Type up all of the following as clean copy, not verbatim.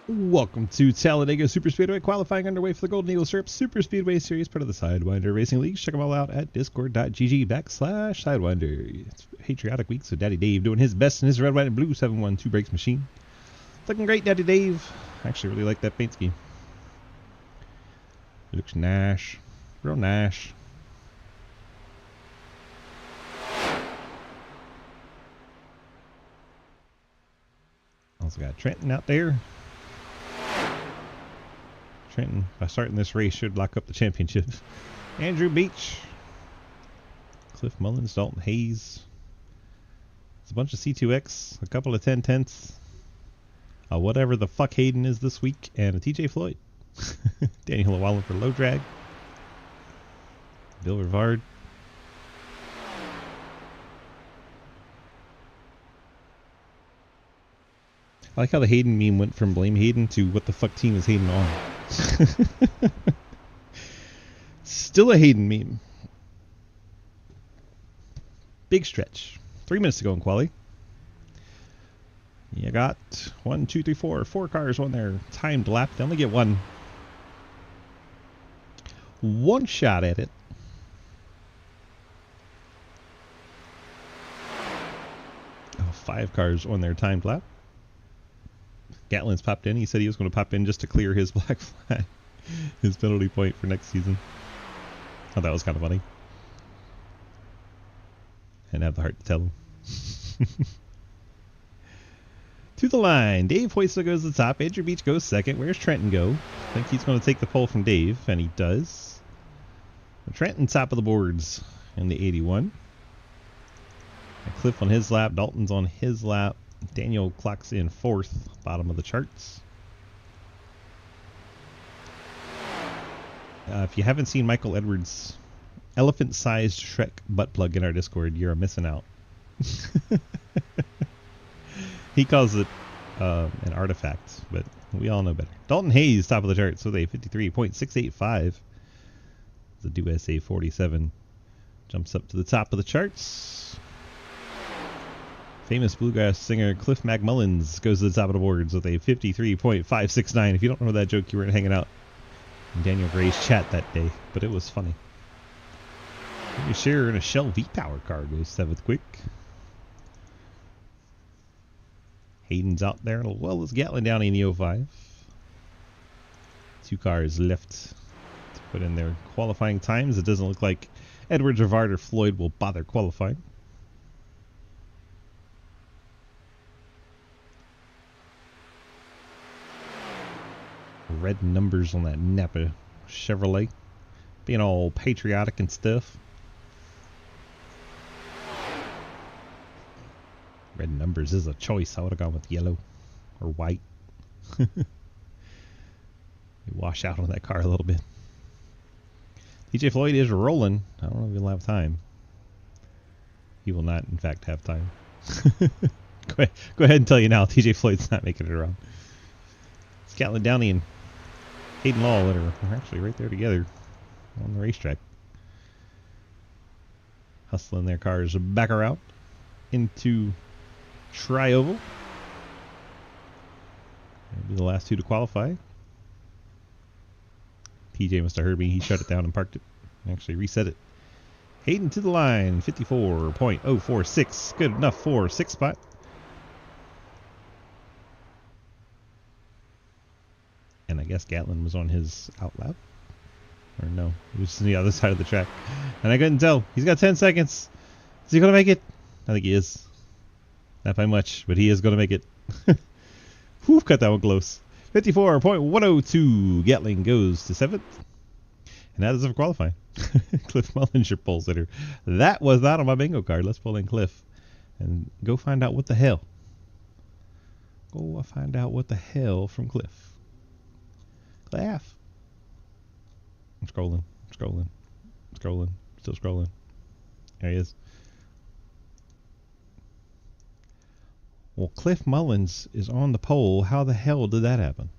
Welcome to Talladega Superspeedway, qualifying underway for the Golden Eagle Syrup Superspeedway Series, part of the Sidewinder Racing League. Check them all out at discord.gg/Sidewinder. It's patriotic week, so Daddy Dave doing his best in his red, white, and blue 712 brakes machine. Looking great, Daddy Dave. I actually really like that paint scheme. It looks Nash. Real Nash. Also got Trenton out there. Trenton, by starting this race, should lock up the championship. Andrew Beach. Cliff Mullins, Dalton Hayes. It's a bunch of C2X, a couple of 10/10ths. Whatever the fuck Hayden is this week, and a TJ Floyd. Daniel Llewellyn for low drag. Bill Rivard. I like how the Hayden meme went from blame Hayden to what the fuck team is Hayden on. Still a Hayden meme. Big stretch. 3 minutes to go in quali. You got 4 cars on their timed lap. They only get one shot at it. Oh, 5 cars on their timed lap. Gatlin's popped in. He said he was going to pop in just to clear his black flag, his penalty point for next season. Oh, that was kind of funny. And have the heart to tell him. To the line. Dave Hoysa goes to the top. Andrew Beach goes second. Where's Trenton go? I think he's going to take the pole from Dave, and he does. Trenton top of the boards in the 81. And Cliff on his lap. Dalton's on his lap. Daniel clocks in 4th, bottom of the charts. If you haven't seen Michael Edwards' elephant-sized Shrek butt plug in our Discord, you're missing out. He calls it an artifact, but we all know better. Dalton Hayes, top of the charts with a 53.685. The Do SA 47 jumps up to the top of the charts. Famous bluegrass singer Cliff McMullins goes to the top of the boards with a 53.569. If you don't know that joke, you weren't hanging out in Daniel Gray's chat that day, but it was funny. Maybe Shearer in a Shell V-Power car goes 7th quick. Hayden's out there, as well as Gatlin down in the 05. 2 cars left to put in their qualifying times. It doesn't look like Edwards, Rivard, or Floyd will bother qualifying. Red numbers on that Napa Chevrolet, being all patriotic and stuff. Red numbers is a choice. I would have gone with yellow or white. You wash out on that car a little bit. TJ Floyd is rolling. I don't know if he'll have time. He will not, in fact, have time. Go ahead and tell you now, TJ Floyd's not making it around. It's Gatlin Downey and Hayden Law that are actually right there together on the racetrack. Hustling their cars back around into Tri-Oval. Maybe the last 2 to qualify. TJ must have heard me. He shut it down and parked it. Actually reset it. Hayden to the line. 54.046. Good enough for 6th spot. And I guess Gatlin was on his out lap. Or no, he was on the other side of the track. And I couldn't tell. He's got 10 seconds. Is he going to make it? I think he is. Not by much, but he is going to make it. Whew, cut that one close. 54.102. Gatling goes to 7th. And that is for qualifying. Cliff Mullins, your pole sitter. That was not on my bingo card. Let's pull in Cliff. And go find out what the hell. Go find out what the hell from Cliff. Laugh. I'm scrolling, still scrolling. There he is. Well, Cliff Mullins is on the pole. How the hell did that happen?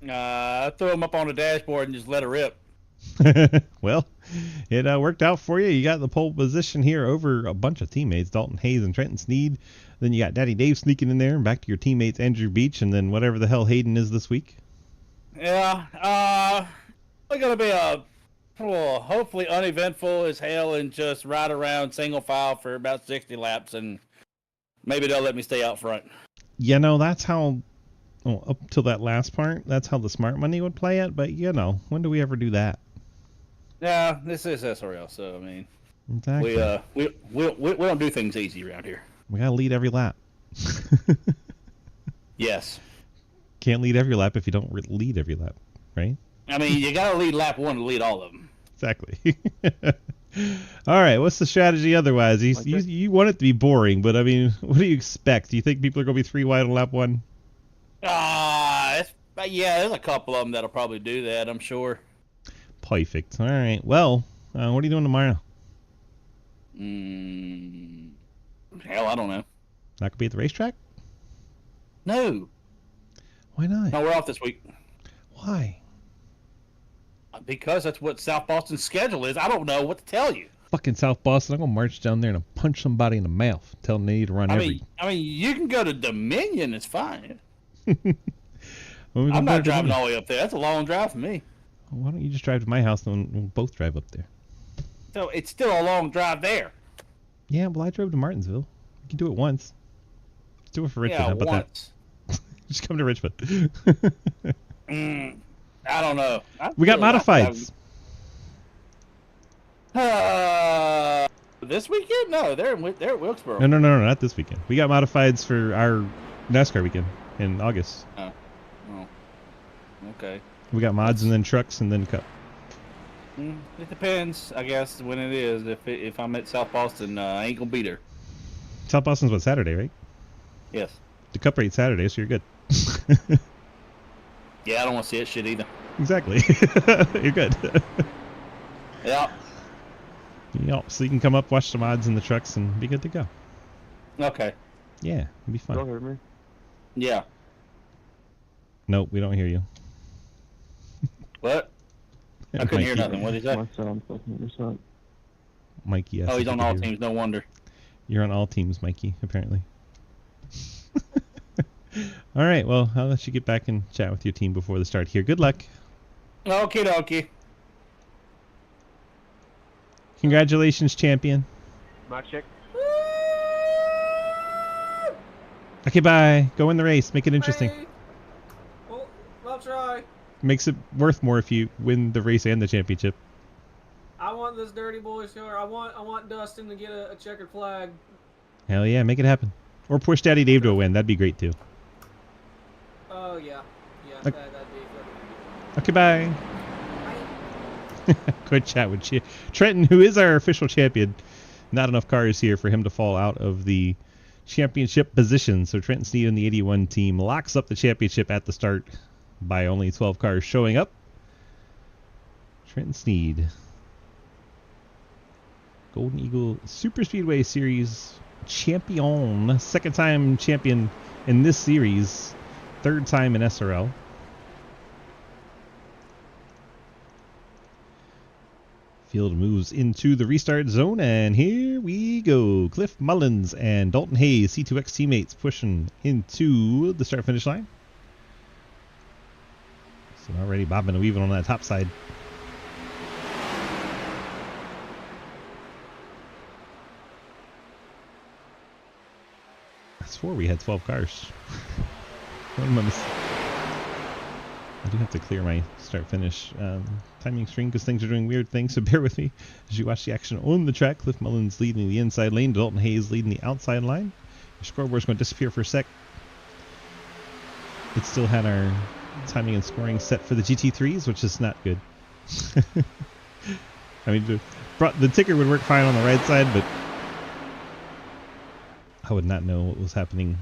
I threw him up on the dashboard and just let it rip. Well, it worked out for you. You got the pole position here over a bunch of teammates, Dalton Hayes and Trenton Sneed. Then you got Daddy Dave sneaking in there, and back to your teammates Andrew Beach, and then whatever the hell Hayden is this week. Yeah, it's gonna be hopefully uneventful as hell, and just ride around single file for about 60 laps, and maybe they'll let me stay out front. You know, that's how. Well, up till that last part, that's how the smart money would play it. But you know, when do we ever do that? Yeah, this is SRL, so I mean, Exactly. we don't do things easy around here. We gotta lead every lap. Yes. Can't lead every lap if you don't lead every lap, right? I mean, you gotta lead lap 1 to lead all of them. Exactly. All right, what's the strategy otherwise? You want it to be boring, but I mean, what do you expect? Do you think people are gonna be 3 wide on lap 1? Yeah, there's a couple of them that'll probably do that, I'm sure. Perfect. All right. Well, what are you doing tomorrow? Hell, I don't know. Not gonna be at the racetrack? No. Why not? No, we're off this week. Why? Because that's what South Boston's schedule is. I don't know what to tell you. Fucking South Boston. I'm gonna march down there and punch somebody in the mouth. Tell them they need to run I mean, you can go to Dominion. It's fine. Well, I'm not driving all the way up there. That's a long drive for me. Well, why don't you just drive to my house and we'll both drive up there? So it's still a long drive there. Yeah, well, I drove to Martinsville. You can do it once. Let's do it for Richmond. Yeah, How about once. that? Just come to Richmond. I don't know. We got modifieds. This weekend? No, they're at Wilkesboro. No, not this weekend. We got modifieds for our NASCAR weekend in August. Oh, okay. We got mods and then trucks and then cup. It depends, I guess, when it is. If I'm at South Boston, I ain't gonna be there. South Boston's what, Saturday, right? Yes. The cup rate's Saturday, so you're good. Yeah, I don't want to see that shit either. Exactly. You're good. Yeah. Yeah, so you can come up, watch the mods and the trucks, and be good to go. Okay. Yeah, it'll be fun. Don't hear me. Yeah. Nope, we don't hear you. What? I couldn't hear nothing. What did he say? My sound fucking your son. Mikey, yes. Oh, he's on all teams. No wonder. You're on all teams, Mikey, apparently. All right, well, I'll let you get back and chat with your team before the start here. Good luck. Okie dokie. Congratulations, champion. My chick. Okay, bye. Go in the race. Make it interesting. Hey. Well, I'll try. Makes it worth more if you win the race and the championship. I want this dirty boys here. I want Dustin to get a checkered flag. Hell yeah, make it happen. Or push Daddy Dave to a win. That'd be great too. Oh yeah, Okay. that'd be. Okay, bye. Good chat with you. Trenton, who is our official champion. Not enough cars here for him to fall out of the championship position. So Trenton Sneed and the 81 team locks up the championship at the start by only 12 cars showing up. Trenton Sneed. Golden Eagle Superspeedway Series champion. Second time champion in this series. Third time in SRL. Field moves into the restart zone, and here we go. Cliff Mullins and Dalton Hayes, C2X teammates, pushing into the start-finish line. So already bobbing and weaving on that top side. I swore we had 12 cars. I do have to clear my start-finish timing string because things are doing weird things, so bear with me as you watch the action on the track. Cliff Mullins leading the inside lane, Dalton Hayes leading the outside line. Your scoreboard's going to disappear for a sec. It still had our timing and scoring set for the GT3s, which is not good. I mean, the ticker would work fine on the right side, but I would not know what was happening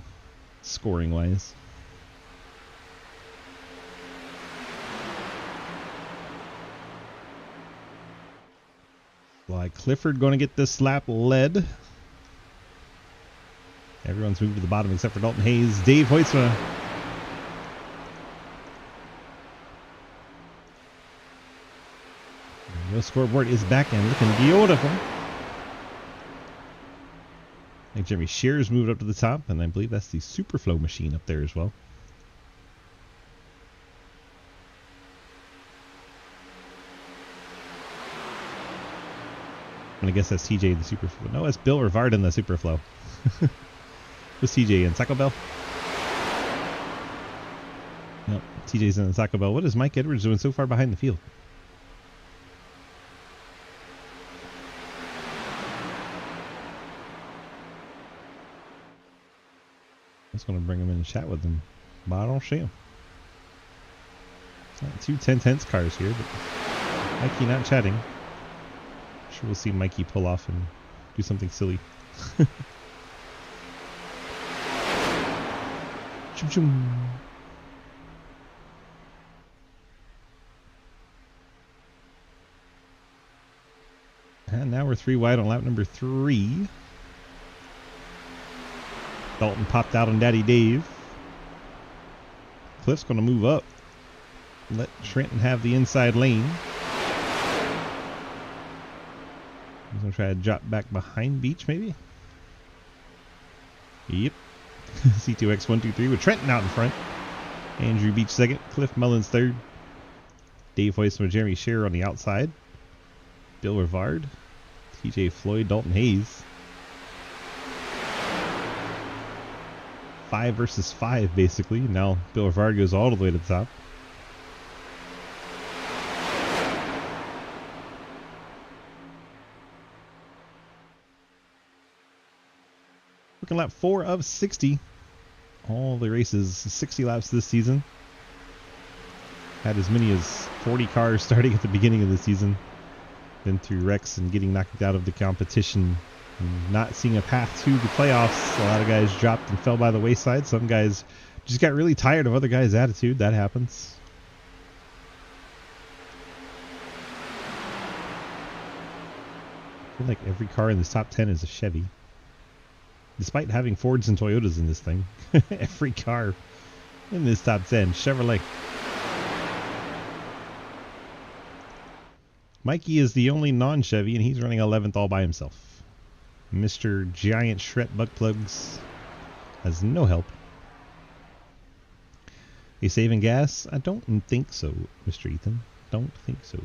scoring-wise. Like Clifford going to get this lap led. Everyone's moved to the bottom except for Dalton Hayes. Dave Hoytsma. The scoreboard is back and looking beautiful. I think Jeremy Shearer's moved up to the top, and I believe that's the Superflow machine up there as well. And I guess that's TJ in the Superflow. No, it's Bill Rivard in the Superflow. What's TJ in? Taco Bell? Nope, TJ's in the Taco Bell. What is Mike Edwards doing so far behind the field? I was going to bring him in and chat with him, but I don't see him. Two 10-tenths cars here, but Mikey not chatting. Sure, we'll see Mikey pull off and do something silly. Chum chum. And now we're 3 wide on lap number 3. Dalton popped out on Daddy Dave. Cliff's going to move up. Let Trenton have the inside lane. He's going to try to drop back behind Beach, maybe? Yep. C2X 123 with Trenton out in front. Andrew Beach second. Cliff Mullins third. Dave Hoyson with Jeremy Shearer on the outside. Bill Rivard. TJ Floyd. Dalton Hayes. 5 versus 5, basically. Now Bill Rivard goes all the way to the top. Looking lap 4 of 60. All the races, 60 laps this season. Had as many as 40 cars starting at the beginning of the season. Then through wrecks and getting knocked out of the competition and not seeing a path to the playoffs. A lot of guys dropped and fell by the wayside. Some guys just got really tired of other guys' attitude. That happens. I feel like every car in this top 10 is a Chevy. Despite having Fords and Toyotas in this thing. Every car in this top 10. Chevrolet. Mikey is the only non-Chevy, and he's running 11th all by himself. Mr. Giant Shred Bug Plugs has no help. Are you saving gas? I don't think so, Mr. Ethan. Don't think so.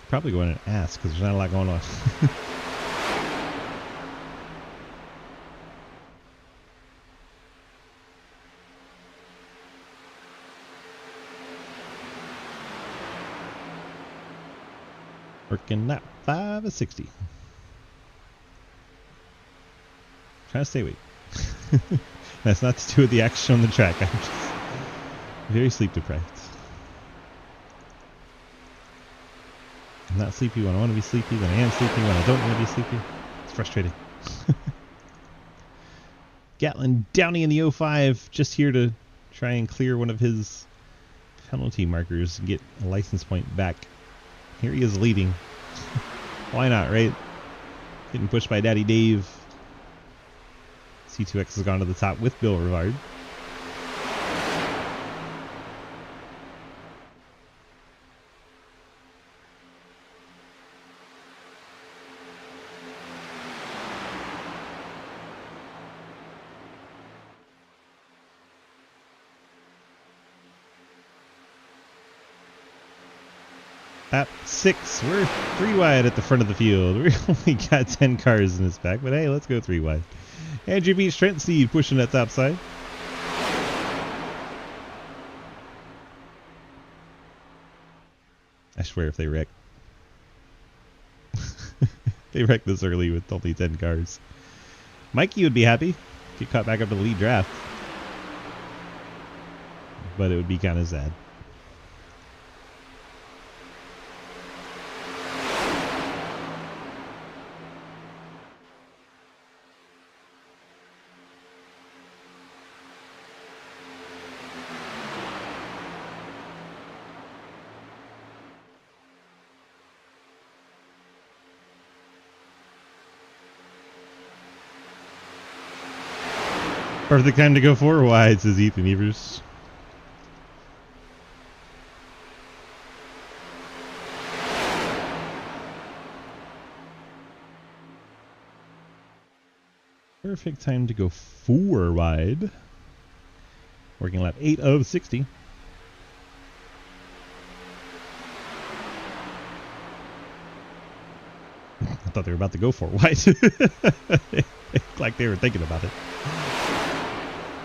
Probably going to ask because there's not a lot going on. Working lap 5 of 60. Trying to stay awake. That's not to do with the action on the track. I'm just very sleep deprived. I'm not sleepy when I want to be sleepy, then I am sleepy when I don't want to be sleepy. It's frustrating. Gatlin Downey in the 05, just here to try and clear one of his penalty markers and get a license point back. Here he is leading. Why not, right? Getting pushed by Daddy Dave. C2X has gone to the top with Bill Rivard. Lap 6, we're 3 wide at the front of the field. We only got 10 cars in this pack, but hey, let's go 3 wide. Andrew Beach, Trent Steed pushing that top side. I swear if they wreck. They wreck this early with only 10 cars. Mikey would be happy. Get caught back up in the lead draft. But it would be kind of sad. Perfect time to go 4 wide, says Ethan Evers. Perfect time to go 4 wide. Working lap 8 of 60. I thought they were about to go 4 wide. Like they were thinking about it.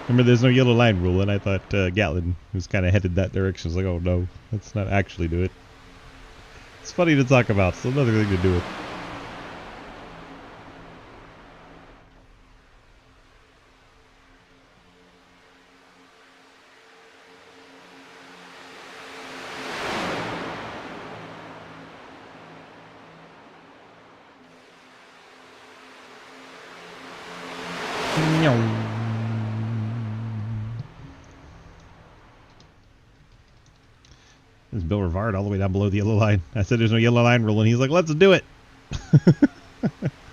Remember, there's no yellow line rule, and I thought Gatlin was kind of headed that direction. I was like, oh no, let's not actually do it. It's funny to talk about, so another thing to do it. There's Bill Rivard all the way down below the yellow line. I said there's no yellow line rule, and he's like, let's do it.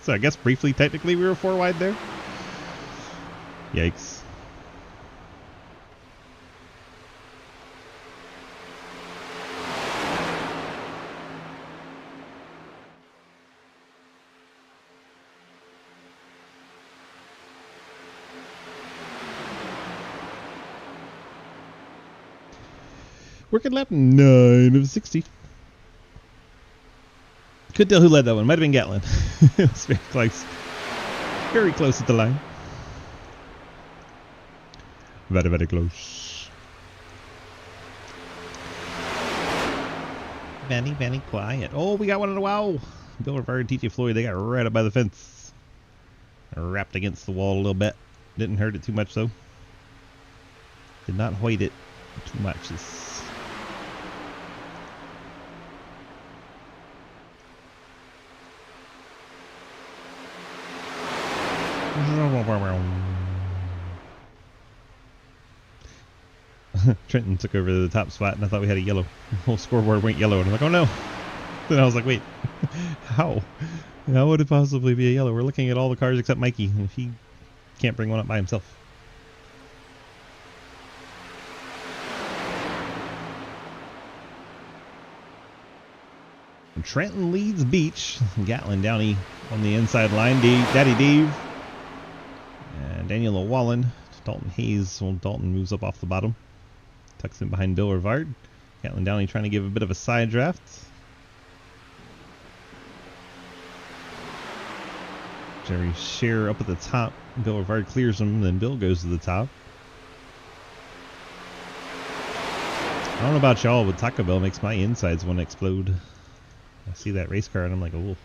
So I guess briefly, technically, we were 4 wide there. Yikes. Working lap 9 of 60. Couldn't tell who led that one. Might have been Gatlin. It was very close. Very close at the line. Very, very close. Very, very quiet. Oh, we got one in a wow. Bill Rivard and TJ Floyd, they got right up by the fence. Wrapped against the wall a little bit. Didn't hurt it too much, though. Did not hoit it too much. Trenton took over the top spot, and I thought we had a yellow. The whole scoreboard went yellow, and I'm like, oh no. Then I was like, wait, how? How would it possibly be a yellow? We're looking at all the cars except Mikey, and if he can't bring one up by himself. And Trenton leads Beach. Gatlin Downey on the inside line. Daddy Dave. And Daniel O'Wallen. Dalton Hayes. Well, Dalton moves up off the bottom. Tucks in behind Bill Rivard. Gatlin Downey trying to give a bit of a side draft. Jerry Scherer up at the top. Bill Rivard clears him, then Bill goes to the top. I don't know about y'all, but Taco Bell makes my insides want to explode. I see that race car and I'm like, oh.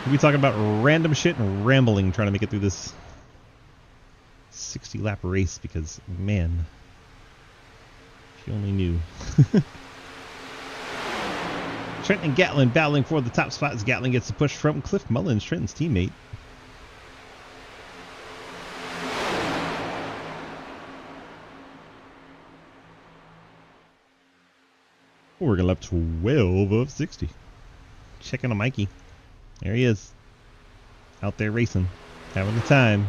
We'll be talking about random shit and rambling trying to make it through this 60 lap race because, man, if you only knew. Trent and Gatlin battling for the top spot as Gatlin gets the push from Cliff Mullins, Trenton's teammate. We're going to lap 12 of 60. Checking on Mikey. There he is. Out there racing. Having the time.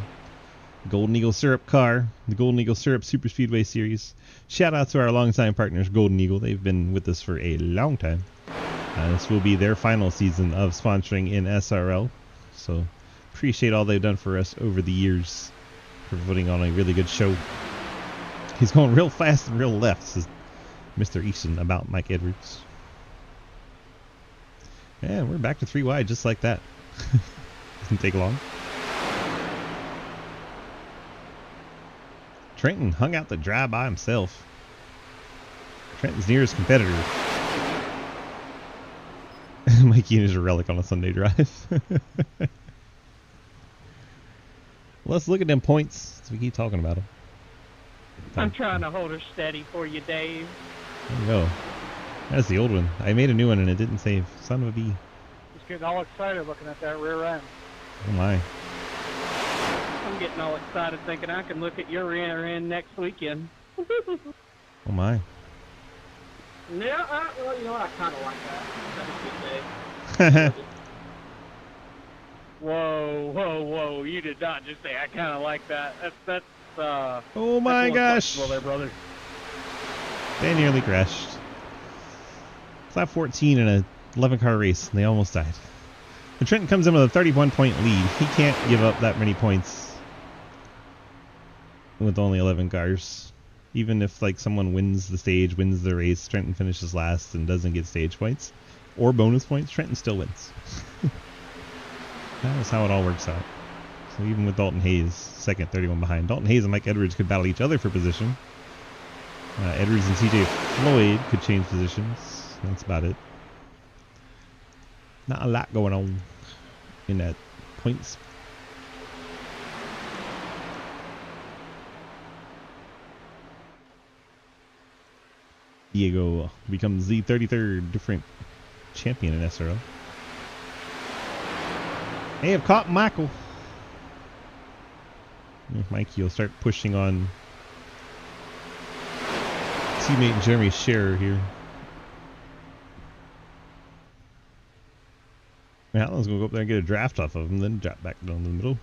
Golden Eagle Syrup car. The Golden Eagle Syrup Superspeedway series. Shout out to our longtime partners, Golden Eagle. They've been with us for a long time. This will be their final season of sponsoring in SRL. So appreciate all they've done for us over the years. For putting on a really good show. He's going real fast and real left, says Mr. Easton about Mike Edwards. Yeah, we're back to 3 wide just like that. Doesn't take long. Trenton hung out the drive by himself. Trenton's nearest competitor. Mikey is a relic on a Sunday drive. Let's look at them points as we keep talking about them. I'm trying to hold her steady for you, Dave. There you go. That's the old one. I made a new one and it didn't save. Son of a bee. Just getting all excited looking at that rear end. Oh my. I'm getting all excited thinking I can look at your rear end next weekend. Oh my. Yeah, well, you know what? I kind of like that. That'd be a good day. Whoa. You did not just say I kind of like that. That's Oh my gosh. Well there, brother. They nearly crashed. Lap 14 in a 11-car race, and they almost died. And Trenton comes in with a 31-point lead. He can't give up that many points with only 11 cars. Even if like someone wins the stage, wins the race, Trenton finishes last and doesn't get stage points or bonus points, Trenton still wins. That is how it all works out. So even with Dalton Hayes, second, 31 behind. Dalton Hayes and Mike Edwards could battle each other for position. Edwards and CJ Floyd could change positions. That's about it. Not a lot going on in that points. Diego becomes the 33rd different champion in SRO. They have caught Michael. Mikey will start pushing on teammate Jeremy Scherer here. Alan's going to go up there and get a draft off of him, then drop back down the middle.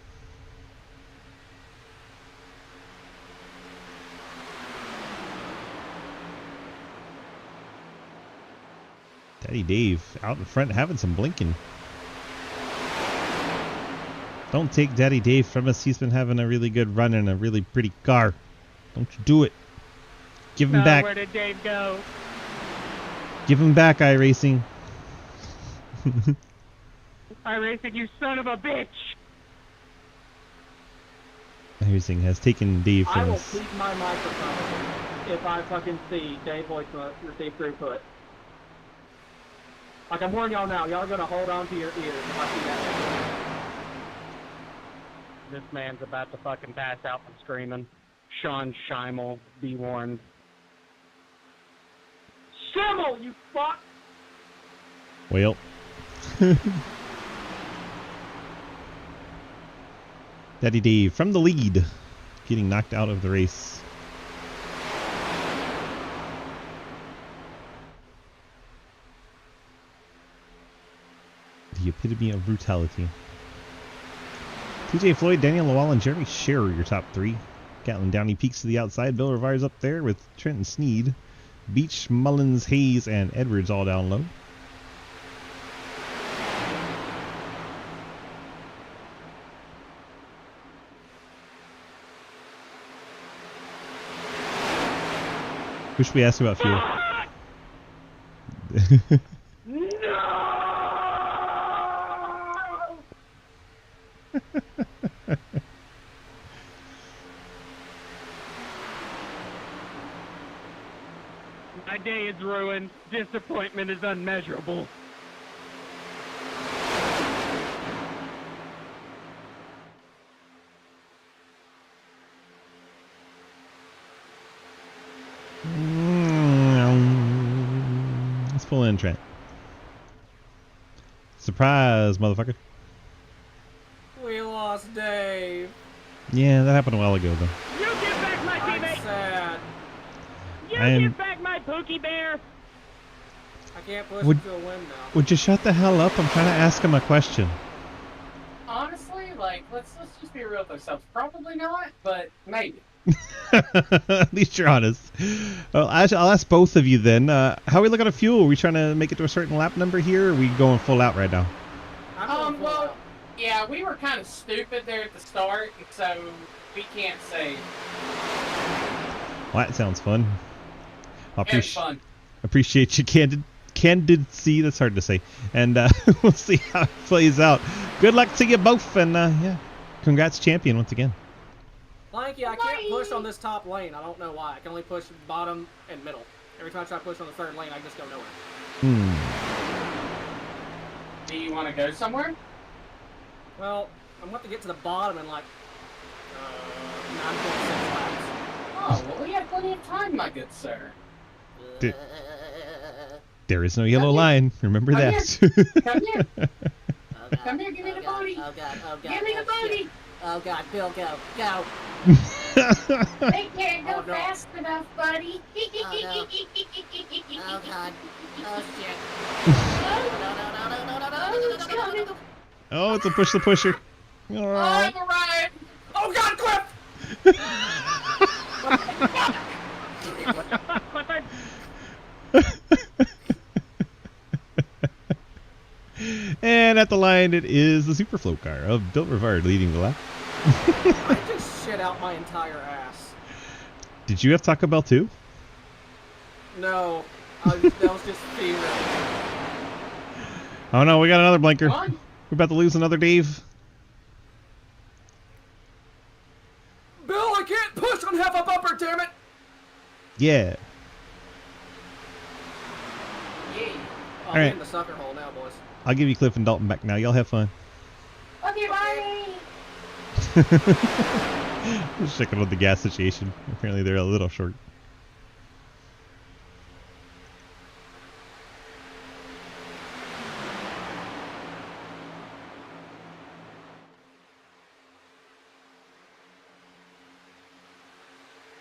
Daddy Dave out in front having some blinking. Don't take Daddy Dave from us. He's been having a really good run in a really pretty car. Don't you do it. Give him back. Where did Dave go? Give him back, iRacing. iRacing, you son of a bitch! iRacing has taken Dave I from will us. keep my microphone if I fucking see Dave Voice receive throughput. Like, I'm warning y'all now, y'all are gonna hold on to your ears if I see that. This man's about to fucking pass out from screaming. Sean Scheimel, be warned. Schimmel, you fuck! Well. Daddy Dave from the lead, getting knocked out of the race. The epitome of brutality. TJ Floyd, Daniel Lawal, and Jeremy Scherer, your top three. Gatlin Downey peeks to the outside. Bill Revire's up there with Trenton Sneed. Beach, Mullins, Hayes, and Edwards all down low. Who should we ask about fuel? My day is ruined. Disappointment is unmeasurable. Let's pull in Trent. Surprise, motherfucker. We lost Dave. Yeah, that happened a while ago, though. You get back my I'm teammate! sad. You I'm- get back my Pookie Bear! I can't push Would- him to a win now. Would you shut the hell up? I'm trying to ask him a question. Honestly, like, let's just be real with ourselves. Probably not, but maybe. At least you're honest. Well, I'll ask both of you then. How are we looking at fuel? Are we trying to make it to a certain lap number here, or are we going full out right now? I'm going full Well, out. yeah, we were kind of stupid there at the start, so we can't say. Well, that sounds fun. I It was fun. appreciate your candidacy. That's hard to say. And we'll see how it plays out. Good luck to you both, and yeah, congrats, champion, once again. Thank you. I can't push on this top lane. I don't know why. I can only push bottom and middle. Every time I try to push on the third lane, I just go nowhere. Do you want to go somewhere? Well, I'm going to get to the bottom in like 9.6 laps. Oh, well, we have plenty of time, my good sir. There is no yellow line. Remember Come that. Come here. Oh, God. Come here, give me the booty. Oh, God. Oh, God. Give me the Oh, shit. booty. Oh, God. Bill, go. Go. They can't go Oh, no. fast enough, buddy. Oh, God. Oh, shit. Oh, it's coming. Oh, it's a push the pusher. All right. I've arrived. Oh God, Cliff! And at the line, it is the Super Float car of Bill Rivard leading the lap. I just shit out my entire ass. Did you have Taco Bell too? No, that was just fear. Oh no, we got another blinker. Come on. We're about to lose another Dave. Bill, I can't push on half a bumper, damn it! Yeah. Yeah. I'm Alright. in the sucker hole now, boys. I'll give you Cliff and Dalton back now. Y'all have fun. Okay, bye. Just checking on the gas situation. Apparently they're a little short.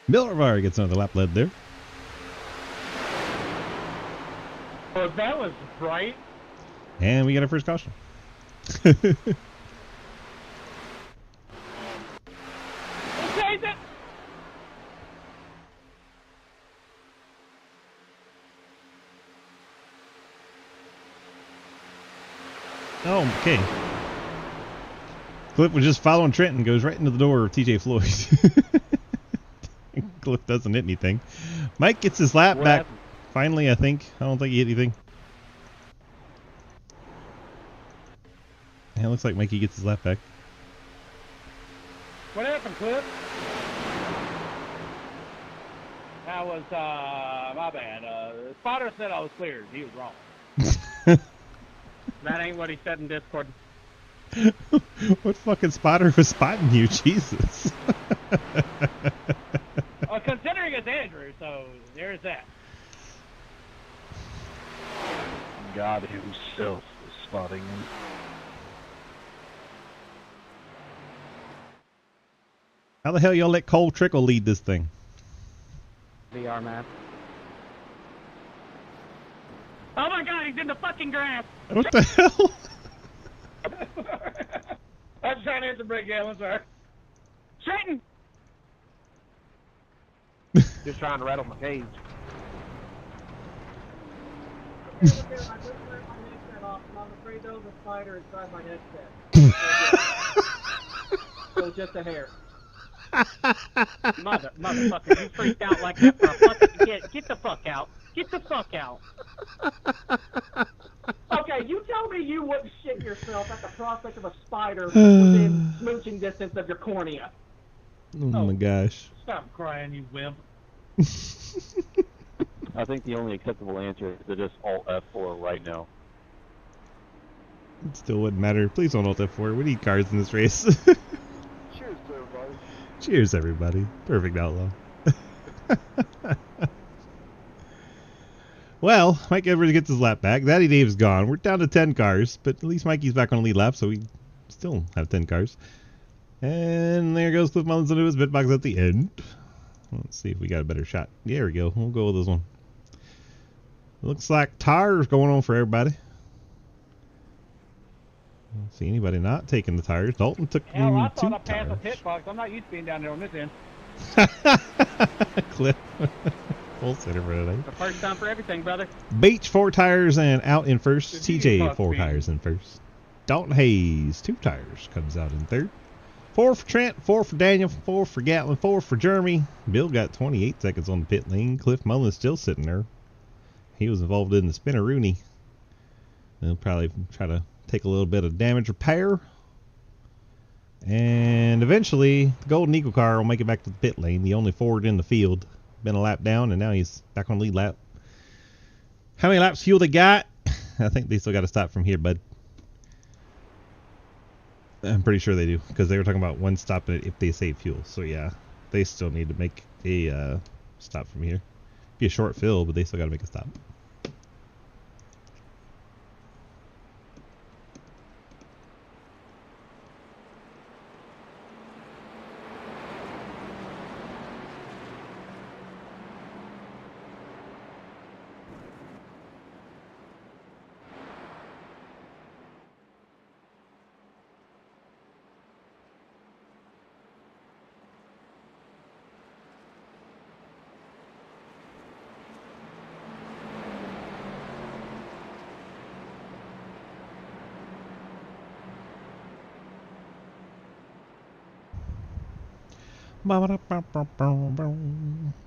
Bill Rivard gets another lap led there. Well, that was right. And we get our first caution. Okay, that. Oh, okay. Cliff was just following Trent and goes right into the door of TJ Floyd. Cliff doesn't hit anything. Mike gets his lap What back. happened? Finally, I think. I don't think he hit anything. Yeah, it looks like Mikey gets his lap back. What happened, Cliff? That was, my bad. The spotter said I was cleared. He was wrong. That ain't what he said in Discord. What fucking spotter was spotting you? Jesus. Considering it's Andrew, so there's that. God himself is spotting him. How the hell y'all let Cole Trickle lead this thing? VR man. Oh my God, he's in the fucking grass. What the hell? I was trying to hit the brake, Galen, sorry. Straighten! Just trying to rattle my cage. I just turned my headset off, and I'm afraid there was a spider inside my headset. So just a hair. Motherfucker, you freaked out like that for a fucking get the fuck out. Get the fuck out. Okay, you tell me you wouldn't shit yourself at the prospect of a spider within smooching distance of your cornea. Oh my gosh. Stop crying, you wimp. I think the only acceptable answer is to just alt F4 right now. It still wouldn't matter. Please don't ult F4. We need cars in this race. Cheers to everybody. Cheers, everybody. Perfect outlaw. Well, Mike Edwards gets his lap back. Daddy Dave's gone. We're down to 10 cars, but at least Mikey's back on the lead lap, so we still have 10 cars. And there goes Cliff Mullins into his pit box at the end. Let's see if we got a better shot. There we go. We'll go with this one. Looks like tires going on for everybody. I don't see anybody not taking the tires. Dalton took Hell, I two thought I passed the tires. pit box. I'm not used to being down there on this end. Cliff. Full center for today. The first time for everything, brother. Beach 4 tires and out in first. Did you TJ fuck 4 me? tires in first. Dalton Hayes 2 tires comes out in third. 4 for Trent, 4 for Daniel, 4 for Gatlin, 4 for Jeremy. Bill got 28 seconds on the pit lane. Cliff Mullins still sitting there. He was involved in the spinneroonie. They'll probably try to take a little bit of damage repair. And eventually, the Golden Eagle car will make it back to the pit lane. The only Ford in the field. Been a lap down, and now he's back on lead lap. How many laps fuel they got? I think they still got to stop from here, bud. I'm pretty sure they do, because they were talking about one stop if they save fuel. So yeah, they still need to make a stop from here. Be a short fill, but they still got to make a stop. Looks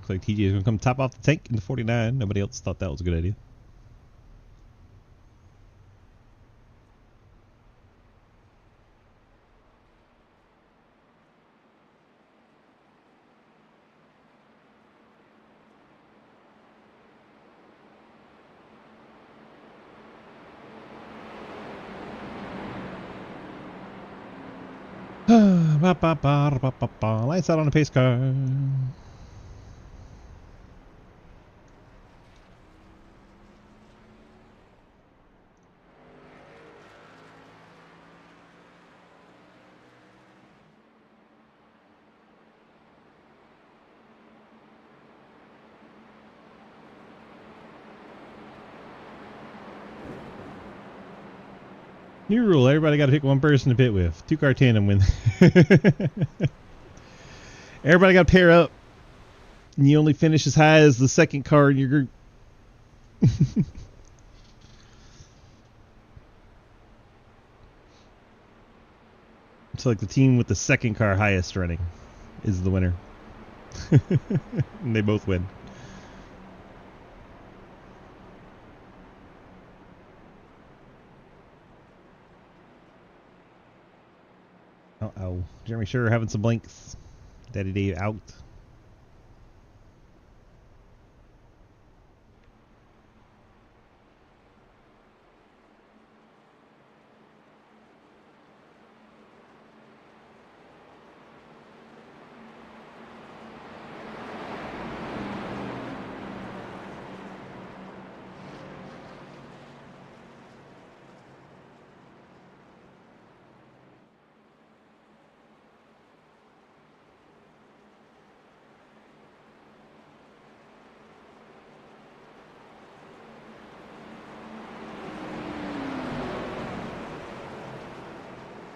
like TJ is going to come top off the tank into 49. Nobody else thought that was a good idea. Lights out on the pace car. New rule, everybody got to pick one person to pit with. 2-car tandem win. Everybody got to pair up. And you only finish as high as the second car in your group. So like the team with the second car highest running is the winner. And they both win. Uh-oh. Jeremy Sure having some blinks. Daddy Dave out.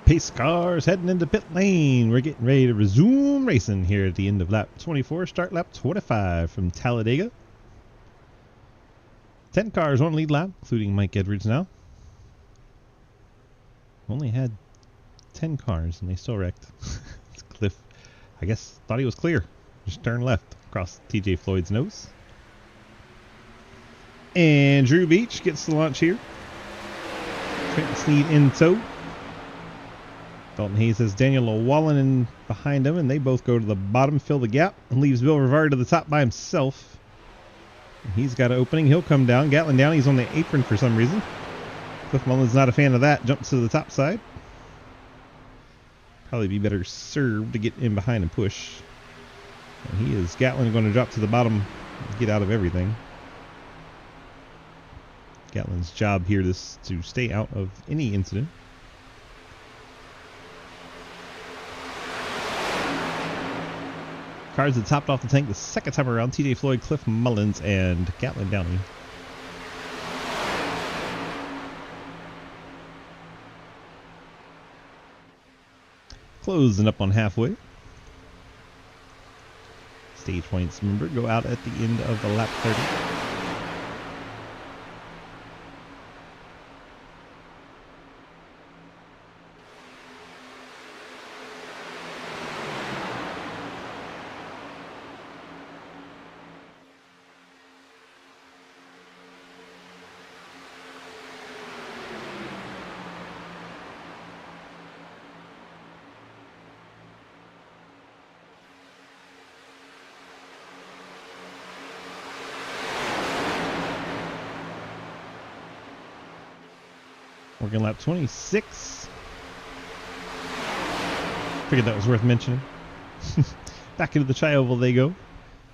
Pace cars heading into pit lane. We're getting ready to resume racing here at the end of lap 24. Start lap 25 from Talladega. 10 cars on lead lap, including Mike Edwards now. Only had 10 cars and they still wrecked. Cliff, I guess, thought he was clear. Just turned left across TJ Floyd's nose. And Drew Beach gets the launch here. Trent Sneed in tow. Dalton Hayes has Daniel Llewellyn in behind him, and they both go to the bottom, fill the gap, and leaves Bill Rivard to the top by himself. And he's got an opening. He'll come down. Gatlin down. He's on the apron for some reason. Cliff Mullen's not a fan of that. Jumps to the top side. Probably be better served to get in behind and push. And he is Gatlin going to drop to the bottom and get out of everything. Gatlin's job here is to stay out of any incident. Cars that topped off the tank the second time around. TJ Floyd, Cliff Mullins, and Gatlin Downey. Closing up on halfway. Stage points, remember, go out at the end of the lap 30. Working lap 26. Figured that was worth mentioning. Back into the tri-oval they go.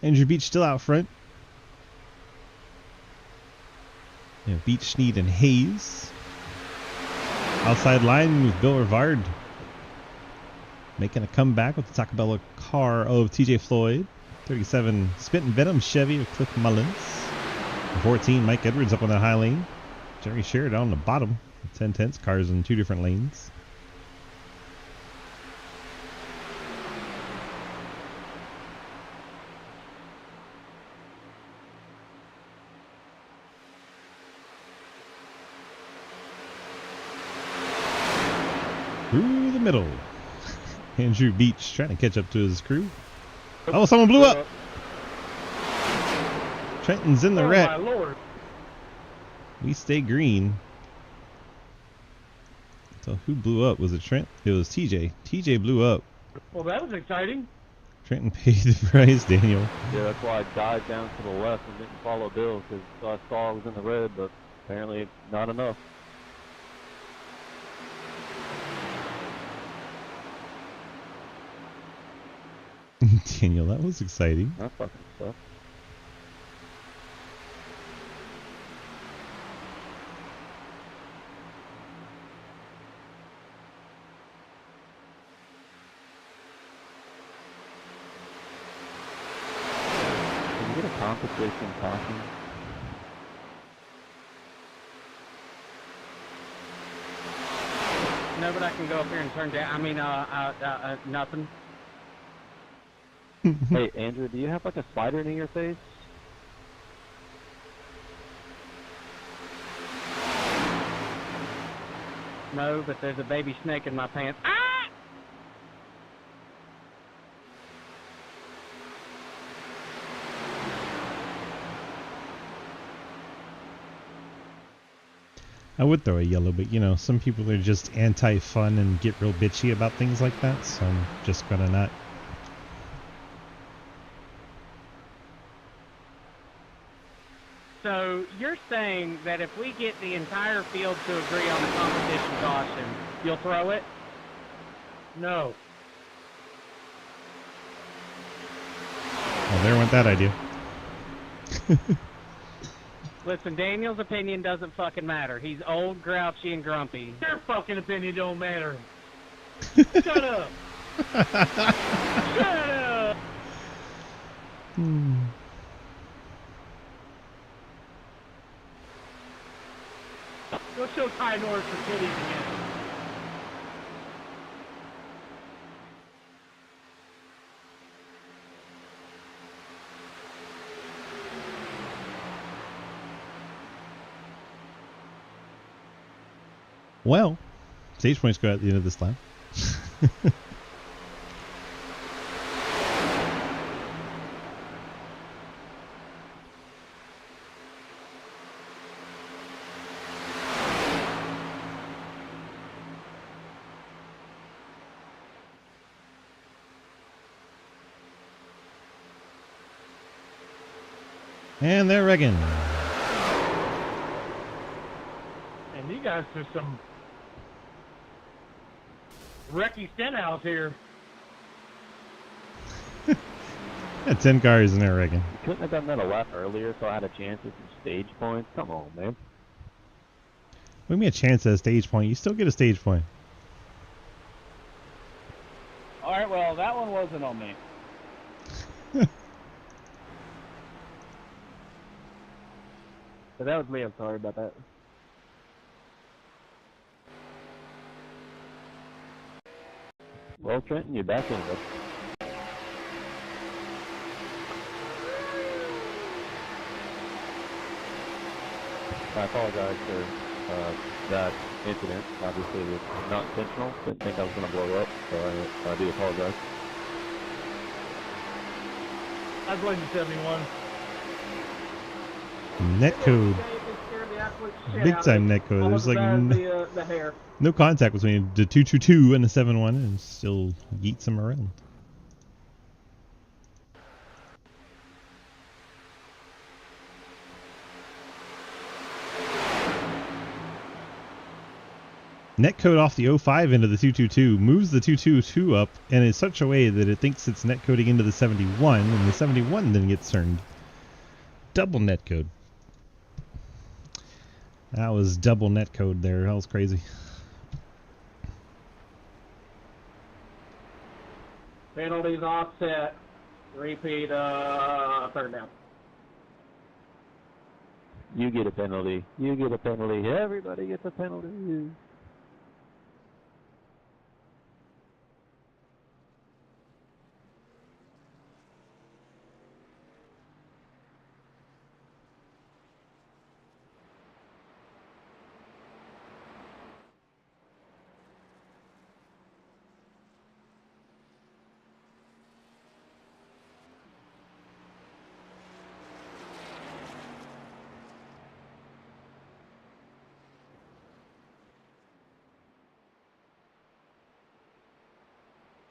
Andrew Beach still out front. Yeah, Beach, Sneed, and Hayes. Outside line with Bill Rivard. Making a comeback with the Taco Bell car of TJ Floyd. 37 Spit and Venom Chevy of Cliff Mullins. 14 Mike Edwards up on that high lane. Jerry Sherrod on the bottom. 10 tenths, cars in two different lanes. Through the middle. Andrew Beach trying to catch up to his crew. Oh, someone blew up. Trenton's in the Oh wreck. my lord. We stay green. So who blew up? Was it Trent? It was TJ. TJ blew up. Well, that was exciting. Trenton paid the price, Daniel. Yeah, that's why I dived down to the left and didn't follow Bill, because I saw I was in the red, but apparently not enough. Daniel, that was exciting. That fucking sucks. Can you get a competition talking? No, but I can go up here and turn down. I mean, nothing. Hey, Andrew, do you have like a spider in your face? No, but there's a baby snake in my pants. Ah! I would throw a yellow, but you know, some people are just anti-fun and get real bitchy about things like that, so I'm just gonna not. So you're saying that if we get the entire field to agree on the competition caution, you'll throw it? No. Well, there went that idea. Listen, Daniel's opinion doesn't fucking matter. He's old, grouchy, and grumpy. Your fucking opinion don't matter. Shut up. Shut up. Go show Ty Norris for titties again. Well, stage points go at the end of this lap. And they're wrecking. And you guys are some wrecky stenhouse here. Yeah, 10 cars and they're wrecking. You couldn't have done that a lap earlier so I had a chance at some stage points? Come on, man. Give me a chance at a stage point. You still get a stage point. All right, well, that one wasn't on me. So that was me, I'm sorry about that. Well, Trenton, you're back in it. I apologize for that incident. Obviously, it was not intentional. Didn't think I was going to blow up, so I do apologize. I blame the 71. Netcode. Big time netcode. There's like the hair. no contact between the 222 and the 71 and still yeets them around. Netcode off the 05 into the 222 moves the 222 up and in such a way that it thinks it's netcoding into the 71 and the 71 then gets turned. Double netcode. That was double netcode there. That was crazy. Penalties offset. Repeat third down. You get a penalty. You get a penalty. Everybody gets a penalty.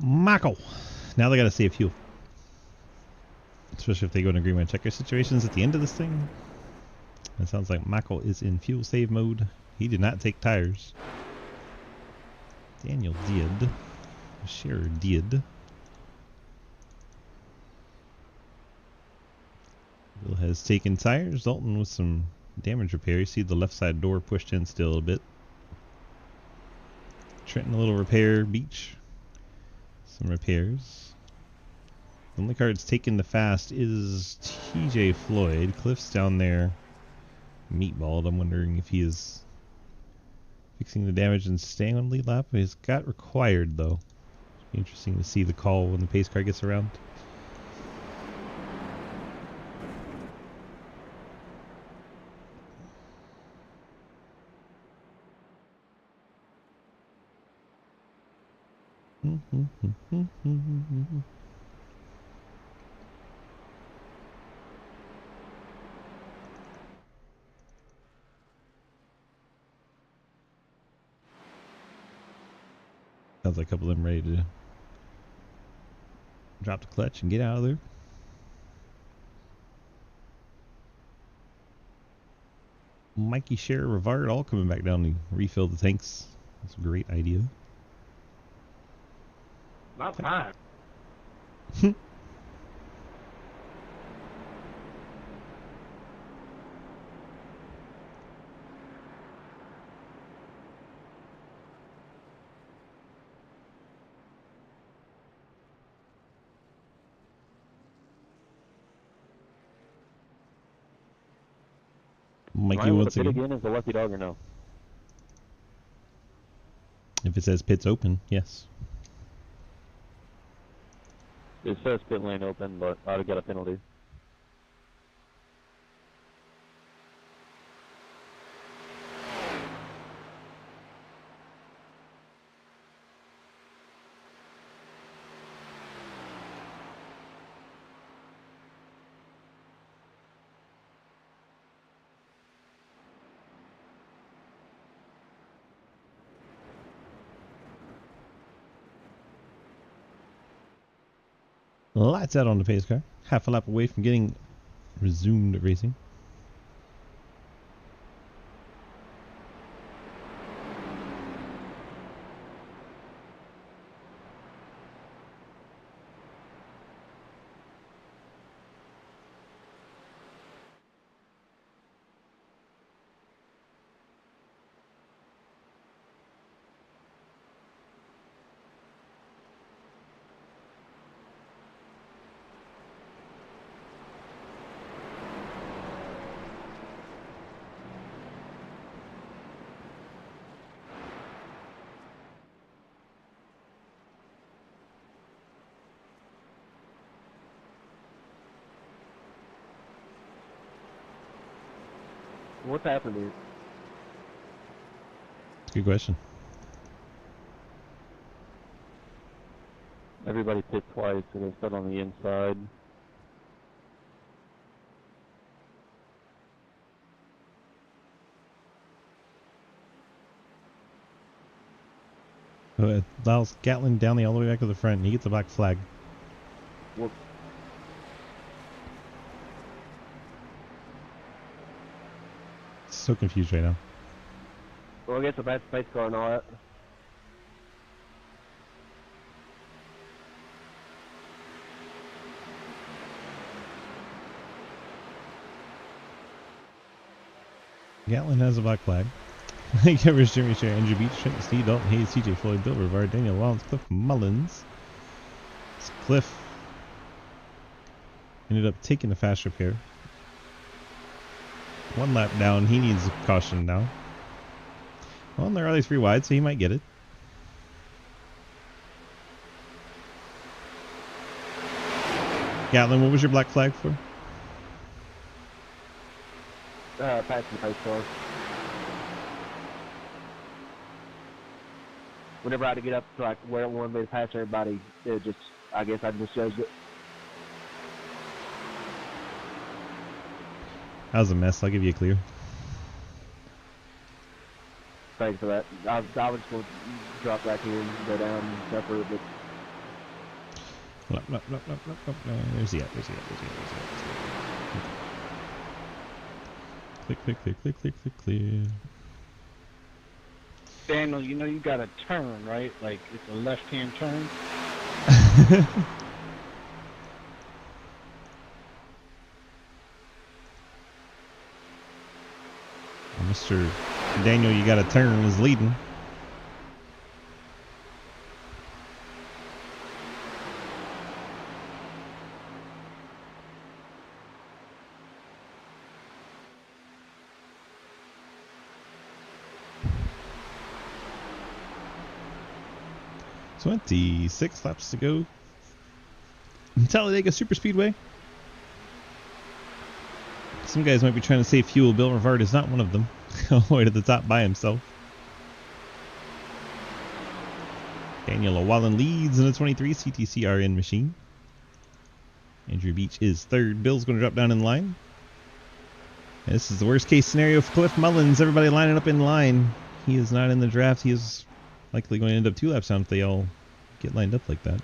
Michael. Now they got to save fuel. Especially if they go into green checker situations at the end of this thing. It sounds like Michael is in fuel save mode. He did not take tires. Daniel did. Scherer did. Bill has taken tires. Dalton with some damage repair. You see the left side door pushed in still a bit. Trenton a little repair. Beach. Some repairs. The only car that's taken the fast is TJ Floyd. Cliff's down there meatballed. I'm wondering if he is fixing the damage and staying on lead lap. He's got required though. It'll be interesting to see the call when the pace car gets around. Sounds like a couple of them ready to drop the clutch and get out of there. Mikey, Scherer, Rivard all coming back down to refill the tanks. That's a great idea. Not time. Mikey once pit again. again is a lucky dog or no? If it says pit's open, yes. It says pit lane open, but I'd have got a penalty. Lights out on the pace car. Half a lap away from getting resumed racing. What's happening? Good question. Everybody pit twice, so they start on the inside. It allows Gatlin down all the way back to the front, and he gets the black flag. Whoops. So confused right now. Well, I guess a bad space car and all that. Gatlin has a black flag. Covers Jimmy Scherer, Andrew Beach, Trenton, Steve Dalton, Hayes, TJ Floyd, Bill Rivard, Daniel Wallens, Cliff Mullins. Cliff ended up taking the fast repair. One lap down, he needs caution now. Well, there are only 3 wide, so he might get it. Gatlin, what was your black flag for? Passing pace car. Whenever I had to get up to like where it wanted me to pass everybody, it just, I guess I just judged it. That was a mess. I'll give you a clear. Thanks for that. I was going to drop back here and go down separate, but Lap, lap, lap, lap, lap, lap. Where's he at? Where's he at? Where's he at? Where's he at? Click, click, click, click, click, click, click. Daniel, you know you got to turn, right? Like it's a left-hand turn. Mr. Daniel, you got to turn, is leading. So 26 laps to go. Talladega Superspeedway. Some guys might be trying to save fuel. Bill Rivard is not one of them. All the way to the top by himself. Daniel O'Wallen leads in the 23 CTCRN machine. Andrew Beach is third. Bill's going to drop down in line. And this is the worst case scenario for Cliff Mullins. Everybody lining up in line. He is not in the draft. He is likely going to end up 2 laps down if they all get lined up like that.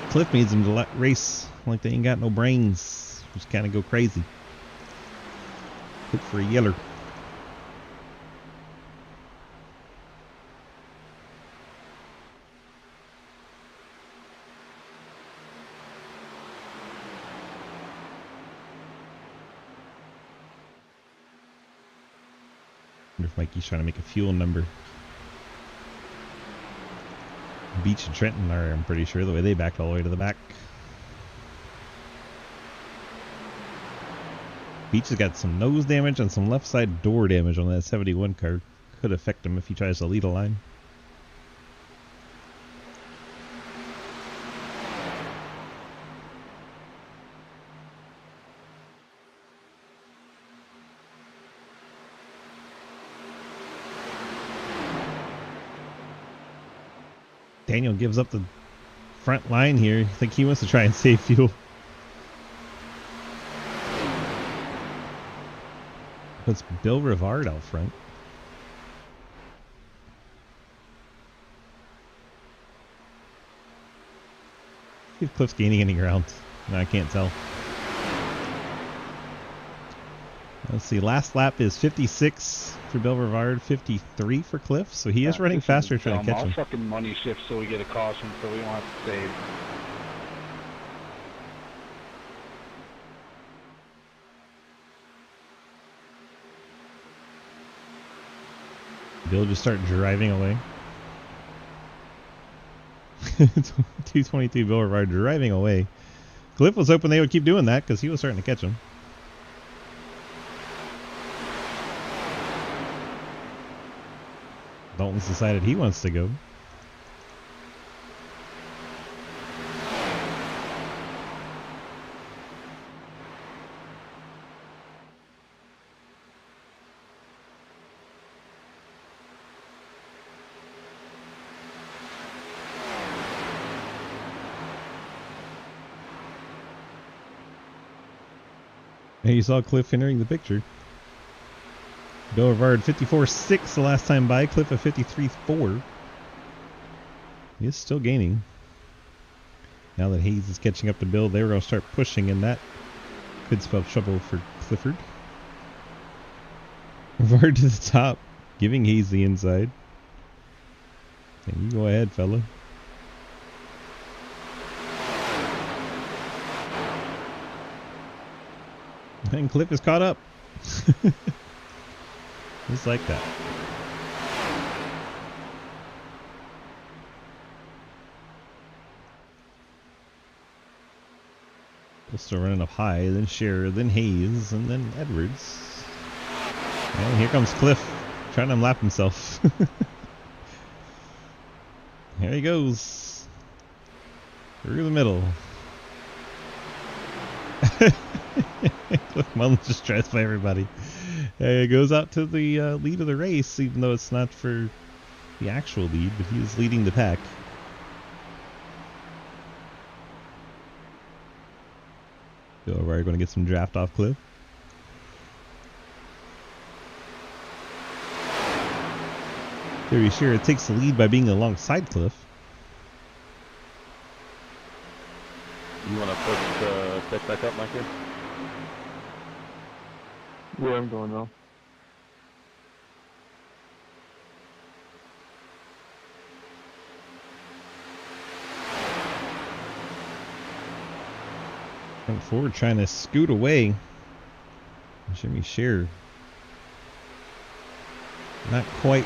Cliff needs him to race like they ain't got no brains. Just kind of go crazy. Look for a yeller. Wonder if Mikey's trying to make a fuel number. Beach and Trenton are, I'm pretty sure, the way they backed all the way to the back. Beach has got some nose damage and some left side door damage on that 71 car. Could affect him if he tries to lead a line. Daniel gives up the front line here. I think he wants to try and save fuel. Puts Bill Rivard out front. See if Cliff's gaining any ground. No, I can't tell. Let's see. Last lap is 56 for Bill Rivard, 53 for Cliff. So he is running faster trying to catch him. I'll fucking money shift so we get a caution so we don't have to save. Bill just start driving away. 222 Bill Rivard driving away. Cliff was hoping they would keep doing that because he was starting to catch him. Dalton's decided he wants to go. And you saw Cliff entering the picture. Bill Rivard 54.6 the last time by. Cliff at 53.4. He is still gaining. Now that Hayes is catching up to Bill, they were going to start pushing, and that could spell trouble for Clifford. Rivard to the top, giving Hayes the inside. And you go ahead, fella. And Cliff is caught up. Just like that. We're still running up high, then Scherer, then Hayes, and then Edwards. And here comes Cliff, trying to lap himself. Here he goes. Through the middle. Cliff Mullins just tries by everybody. It goes out to the lead of the race, even though it's not for the actual lead, but he is leading the pack. So we're going to get some draft off Cliff. Very sure it takes the lead by being alongside Cliff. push the stick back up, Mikey? Yeah, I'm going now. Front forward trying to scoot away. Jimmy Shear not quite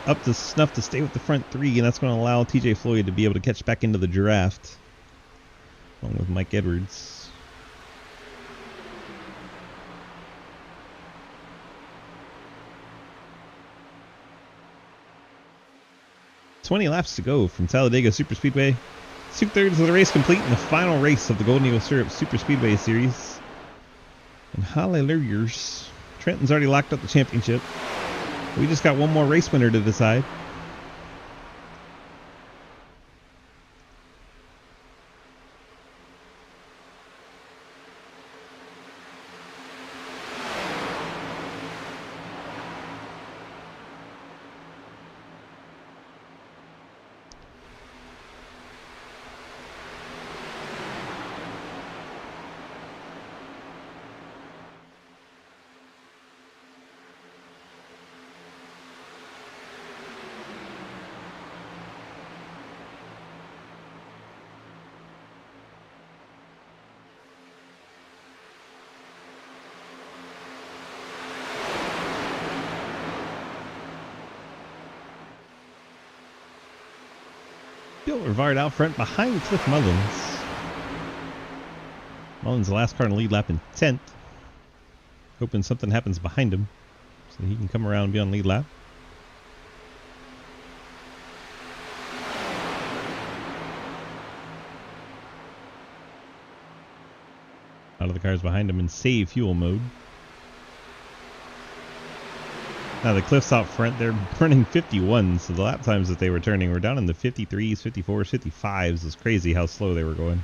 up to snuff to stay with the front three, and that's going to allow TJ Floyd to be able to catch back into the draft along with Mike Edwards. "20 laps to go from Talladega Superspeedway. 2/3 of the race complete in the final race of the Golden Eagle Syrup Superspeedway Series. And hallelujahs, Trenton's already locked up the championship. We just got one more race winner to decide. Bill Rivard out front behind Cliff Mullins. Mullins the last car in the lead lap in 10th. Hoping something happens behind him so he can come around and be on lead lap. Out of the cars behind him in save fuel mode. Now the Cliffs out front, they're running 51, so the lap times that they were turning were down in the 53s, 54s, 55s. It's crazy how slow they were going.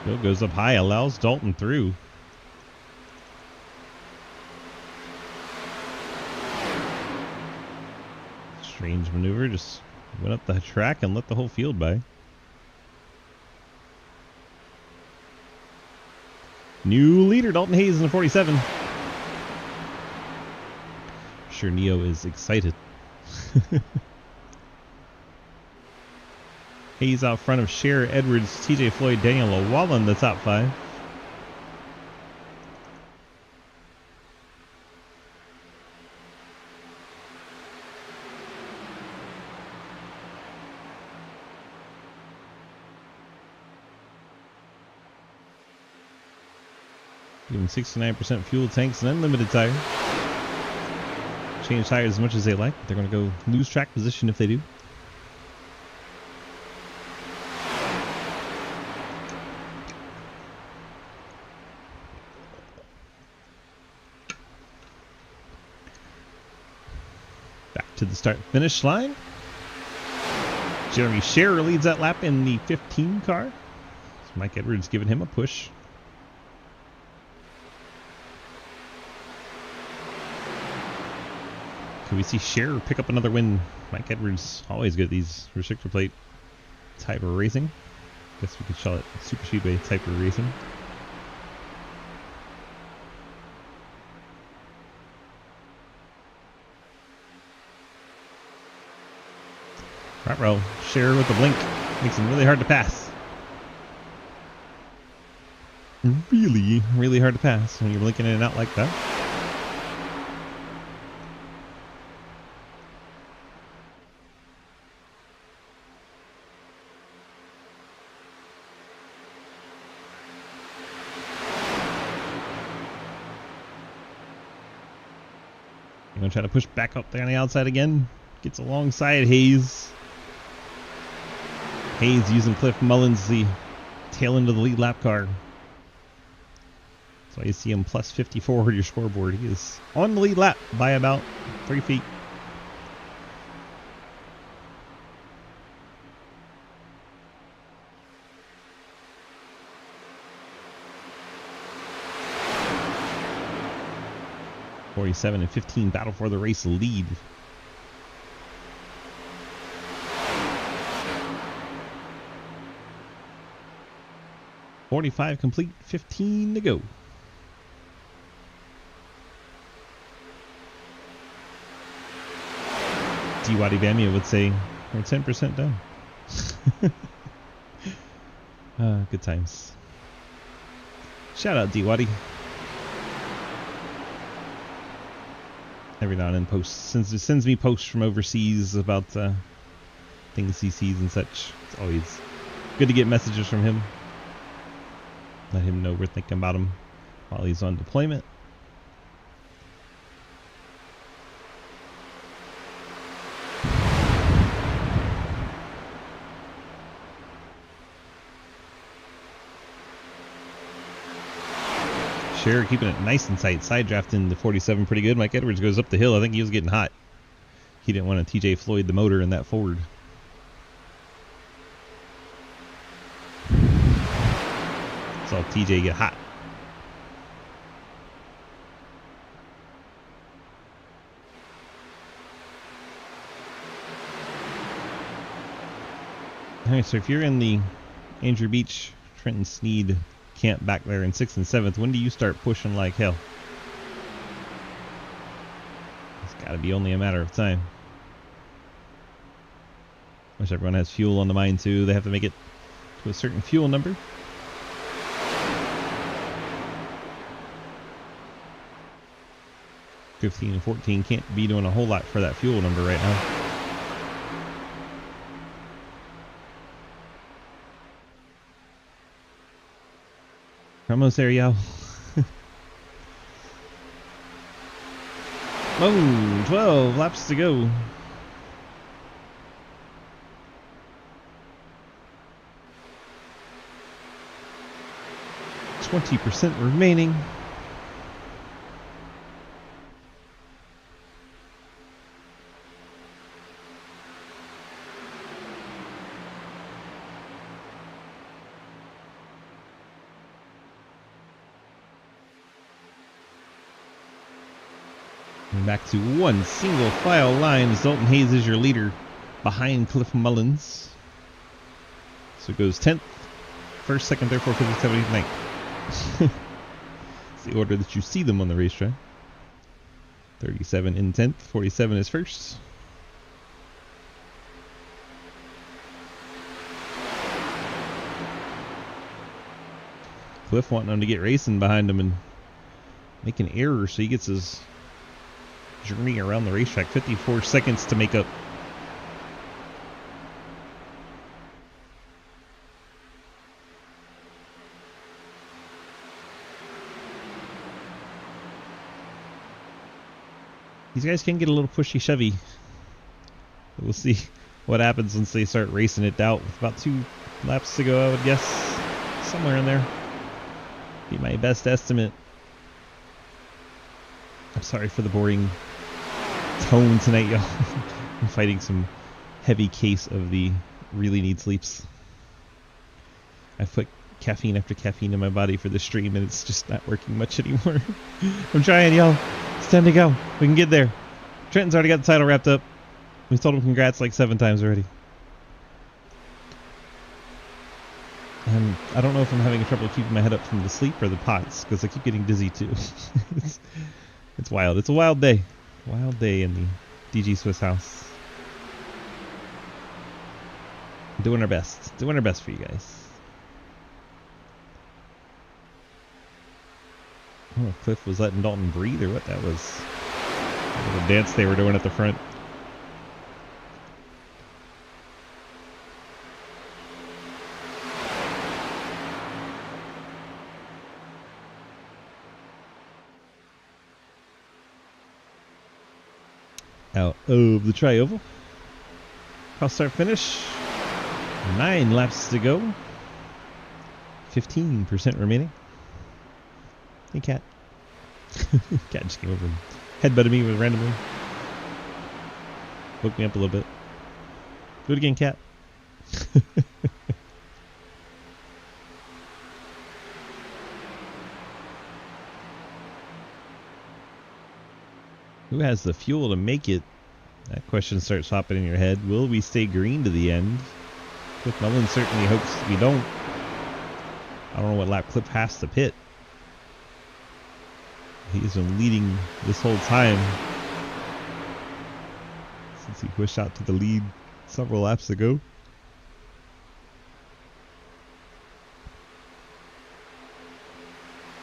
Bill goes up high, allows Dalton through. Strange maneuver, just went up the track and let the whole field by. New leader, Dalton Hayes in the 47. Sure, Neo is excited. Hayes out front of Cher, Edwards, TJ Floyd, Daniel Lawala in the top 5. Give them 69% fuel tanks and unlimited tire. Change tires as much as they like. They're going to go lose track position if they do. Back to the start finish line. Jeremy Scherer leads that lap in the 15 car. So Mike Edwards giving him a push. Can we see Scherer pick up another win? Mike Edwards always good at these restrictor plate type of racing. Guess we could call it super speedway type of racing. Front row, Scherer with the blink. Makes him really hard to pass. Really, really hard to pass when you're blinking in and out like that. I'm going to try to push back up there on the outside again. Gets alongside Hayes. Hayes using Cliff Mullins, the tail end of the lead lap car. So you see him plus 54 on your scoreboard. He is on the lead lap by about 3 feet. 47 and 15 battle for the race lead. .45 complete, 15 to go. D-Waddy Bamia would say we're 10% done. Good times. Shout out D-Waddy. Every now and then sends me posts from overseas about things he sees and such. It's always good to get messages from him. Let him know we're thinking about him while he's on deployment. Sure, keeping it nice and tight. Side drafting the 47 pretty good. Mike Edwards goes up the hill. I think he was getting hot. He didn't want to TJ Floyd the motor in that Ford. Saw TJ get hot. Alright, so if you're in the Andrew Beach, Trenton Sneed camp back there in 6th and 7th, when do you start pushing like hell? It's got to be only a matter of time. Wish everyone has fuel on the mine too. They have to make it to a certain fuel number. $15 and $14 can't be doing a whole lot for that fuel number right now. Almost there, y'all. Oh, 12 laps to go. %20 remaining. And back to one single file line. Dalton Hayes is your leader behind Cliff Mullins. So it goes 10th, 1st, 2nd, 3rd, 4th, 5th, 7th, 8th, 9th. It's the order that you see them on the racetrack. 37 in 10th, 47 is 1st. Cliff wanting him to get racing behind him and making errors so he gets his journey around the racetrack. 54 seconds to make up. These guys can get a little pushy Chevy. We'll see what happens once they start racing it out. With about 2 laps to go, I would guess. Somewhere in there. Be my best estimate. I'm sorry for the boring tone tonight, y'all. I'm fighting some heavy case of the really need sleeps. I've put caffeine after caffeine in my body for the stream and it's just not working much anymore. I'm trying, y'all. It's time to go. We can get there. Trenton's already got the title wrapped up. We told him congrats like 7 times already. And I don't know if I'm having trouble keeping my head up from the sleep or the pots because I keep getting dizzy too. It's wild. It's a wild day. Wild day in the DG Swiss house. Doing our best. Doing our best for you guys. I don't know if Cliff was letting Dalton breathe or what that was. A little dance they were doing at the front. Out of the tri-oval. Cross start finish. 9 laps to go. 15% remaining. Hey, cat. Cat just came over and headbutted me randomly. Woke me up a little bit. Do it again, cat. Who has the fuel to make it? That question starts popping in your head. Will we stay green to the end? Cliff Mullins certainly hopes we don't. I don't know what lap Cliff has to pit. He's been leading this whole time since he pushed out to the lead several laps ago.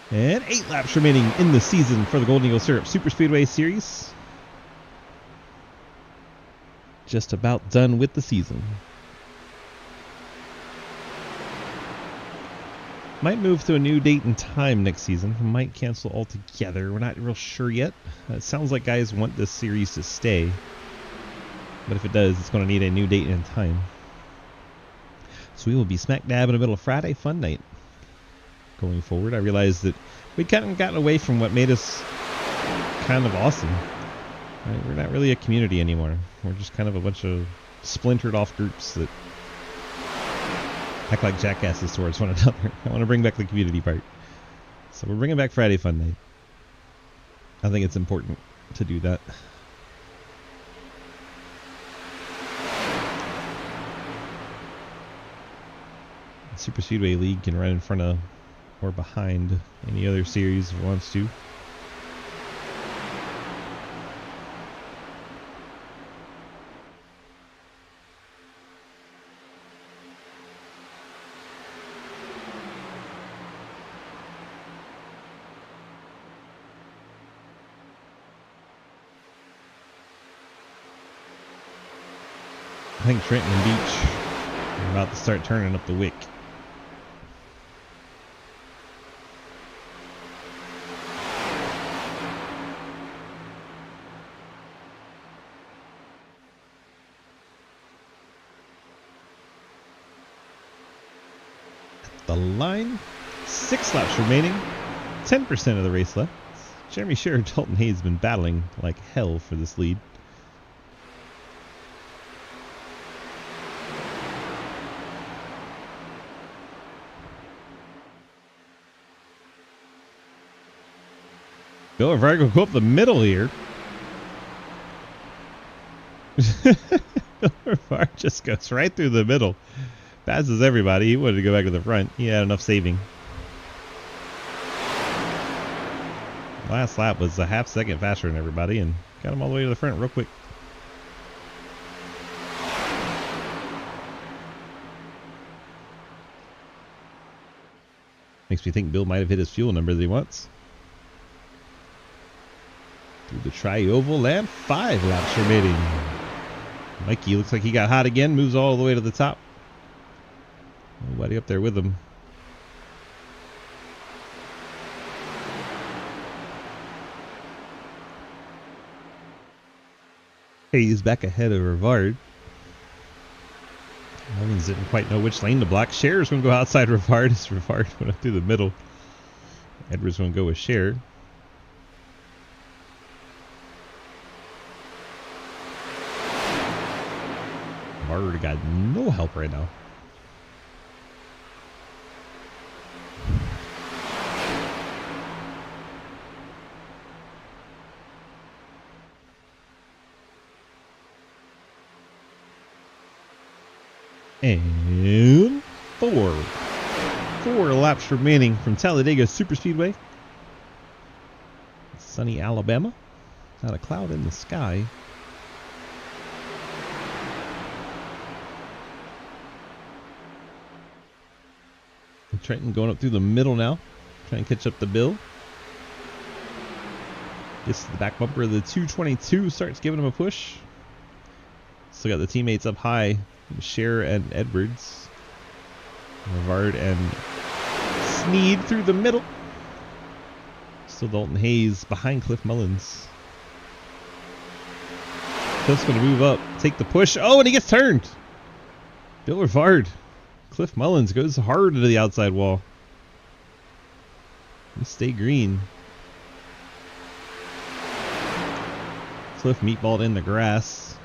And 8 laps remaining in the season for the Golden Eagle Syrup Superspeedway Series. Just about done with the season. Might move to a new date and time next season. Might cancel altogether. We're not real sure yet. It sounds like guys want this series to stay. But if it does, it's going to need a new date and time. So we will be smack dab in the middle of Friday Fun Night. Going forward, I realized that we'd kind of gotten away from what made us kind of awesome. Right? We're not really a community anymore. We're just kind of a bunch of splintered off groups that act like jackasses towards one another. I want to bring back the community part. So we're bringing back Friday Fun Night. I think it's important to do that. The Super Speedway League can run in front of or behind any other series if it wants to. I think Trenton and Beach are about to start turning up the wick. The line, 6 laps remaining, 10% of the race left. Jeremy Scherer, Dalton Hayes been battling like hell for this lead. Bill Rivard will go up the middle here. Bill Rivard just goes right through the middle. Passes everybody. He wanted to go back to the front. He had enough saving. Last lap was a half second faster than everybody and got him all the way to the front real quick. Makes me think Bill might have hit his fuel number that he wants. Through the tri-oval and 5 laps remaining. Mikey looks like he got hot again. Moves all the way to the top. Nobody up there with him. Hayes back ahead of Rivard. Mullins didn't quite know which lane to block. Scherer's going to go outside Rivard as Rivard went up through the middle. Edwards going to go with Scherer. Rivard got no help right now. And 4 laps remaining from Talladega Superspeedway. Sunny Alabama. Not a cloud in the sky. And Trenton going up through the middle now. Trying to catch up to Bill. Gets to the back bumper of the 222. Starts giving him a push. Still got the teammates up high. Scherer and Edwards. Rivard and Sneed through the middle. Still Dalton Hayes behind Cliff Mullins. Cliff's going to move up, take the push. Oh, and he gets turned. Bill Rivard. Cliff Mullins goes hard to the outside wall. Stay green. Cliff meatballed in the grass.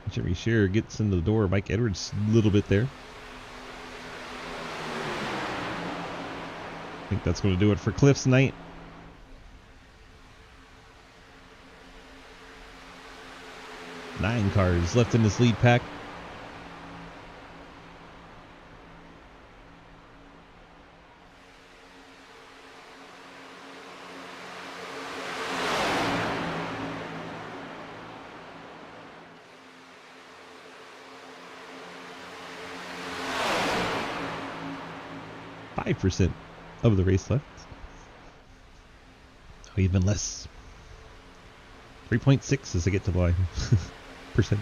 Jeremy Scherer gets into the door. Mike Edwards a little bit there. I think that's going to do it for Cliff's night. 9 cars left in this lead pack. .5% of the race left. Oh, even less. 3.6 as I get to the line. percent.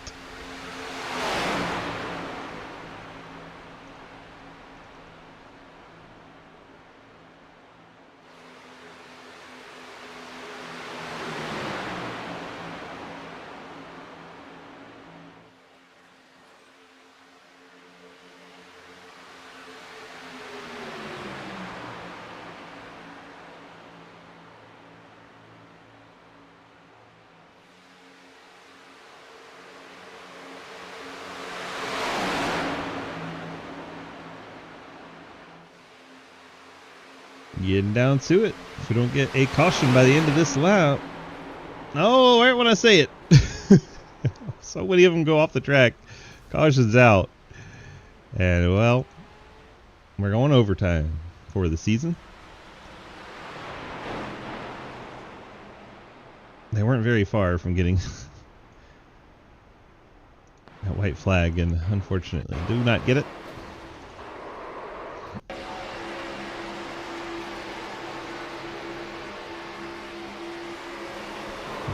Getting down to it. If we don't get a caution by the end of this lap. Oh, right when I say it. So many of them go off the track. Caution's out. And, well, we're going overtime for the season. They weren't very far from getting that white flag, and unfortunately do not get it.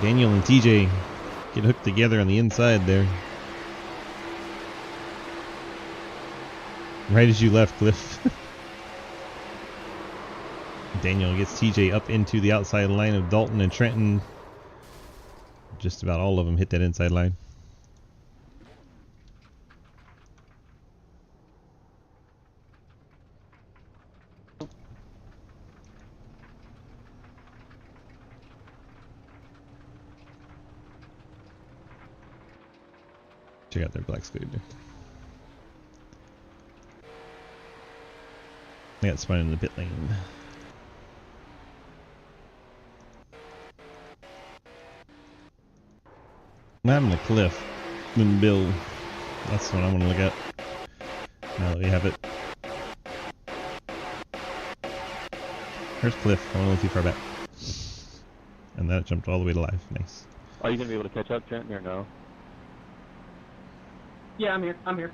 Daniel and TJ get hooked together on the inside there. Right as you left, Cliff. Daniel gets TJ up into the outside line of Dalton and Trenton. Just about all of them hit that inside line. Check out their black scooter. They got spun in the pit lane. I'm having a Cliff and Bill. That's what I want to look at. Now that we have it. There's Cliff. I want to look too far back. And that jumped all the way to life. Nice. Are you going to be able to catch up, Trent, or no? Yeah, I'm here. I'm here.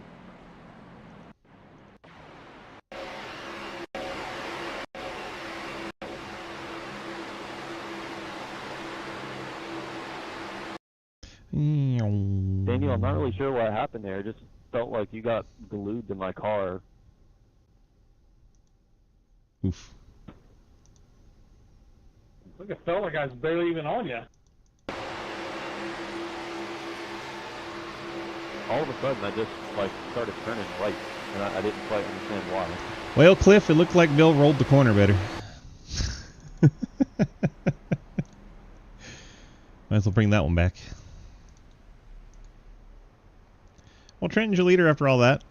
Daniel, I'm not really sure what happened there. It just felt like you got glued to my car. Oof. Look, it felt like I was barely even on you. All of a sudden, I just like started turning right, and I didn't quite understand why. Well, Cliff, it looked like Bill rolled the corner better. Might as well bring that one back. Well, Trenton's your leader after all that.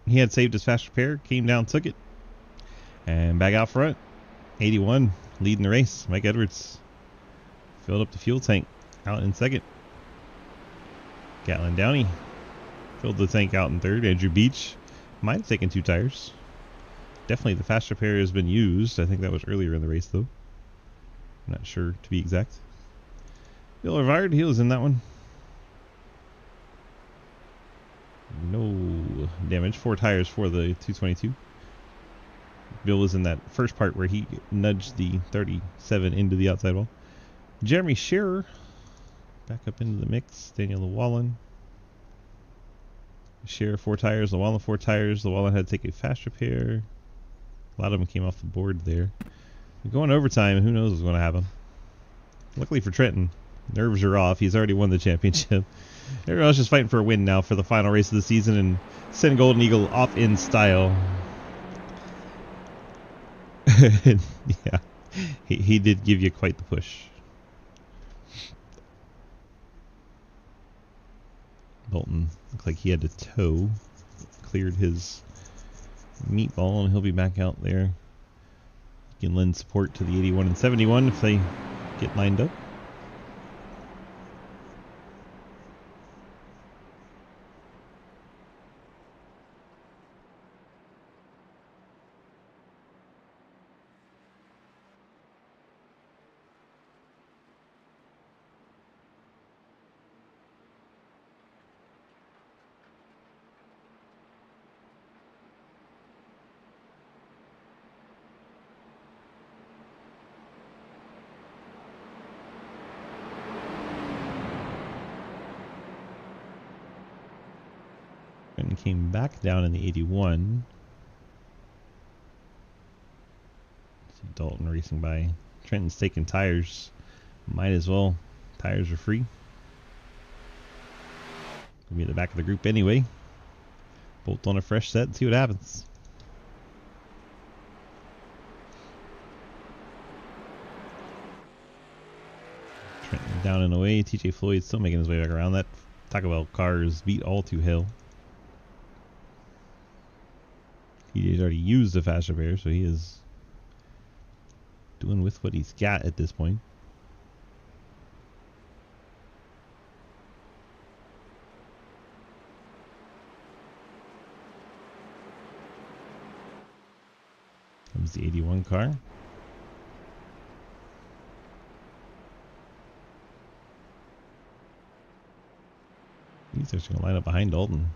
He had saved his fast repair, came down, took it, and back out front. 81 leading the race. Mike Edwards filled up the fuel tank out in second. Gatlin Downey filled the tank out in third. Andrew Beach might have taken 2 tires. Definitely the fast repair has been used. I think that was earlier in the race, though. I'm not sure to be exact. Bill Rivard, he was in that one. No damage. 4 tires for the 222. Bill was in that first part where he nudged the 37 into the outside wall. Jeremy Shearer back up into the mix. Daniel Llewellyn. Shearer 4 tires. Llewellyn 4 tires. Llewellyn had to take a fast repair. A lot of them came off the board there. Going overtime, who knows what's going to happen. Luckily for Trenton, nerves are off. He's already won the championship. Everyone else just fighting for a win now for the final race of the season and send Golden Eagle off in style. Yeah, he did give you quite the push. Bolton looked like he had to tow. Cleared his meatball and he'll be back out there. He can lend support to the 81 and 71 if they get lined up. Trenton came back down in the 81. See Dalton racing by. Trenton's taking tires. Might as well. Tires are free. We'll be at the back of the group anyway. Bolt on a fresh set and see what happens. Trenton down and away. TJ Floyd still making his way back around. That Taco Bell car is beat all to hell. TJ's already used a faster pair, so he is doing with what he's got at this point. Comes the 81 car. He's actually going to line up behind Dalton.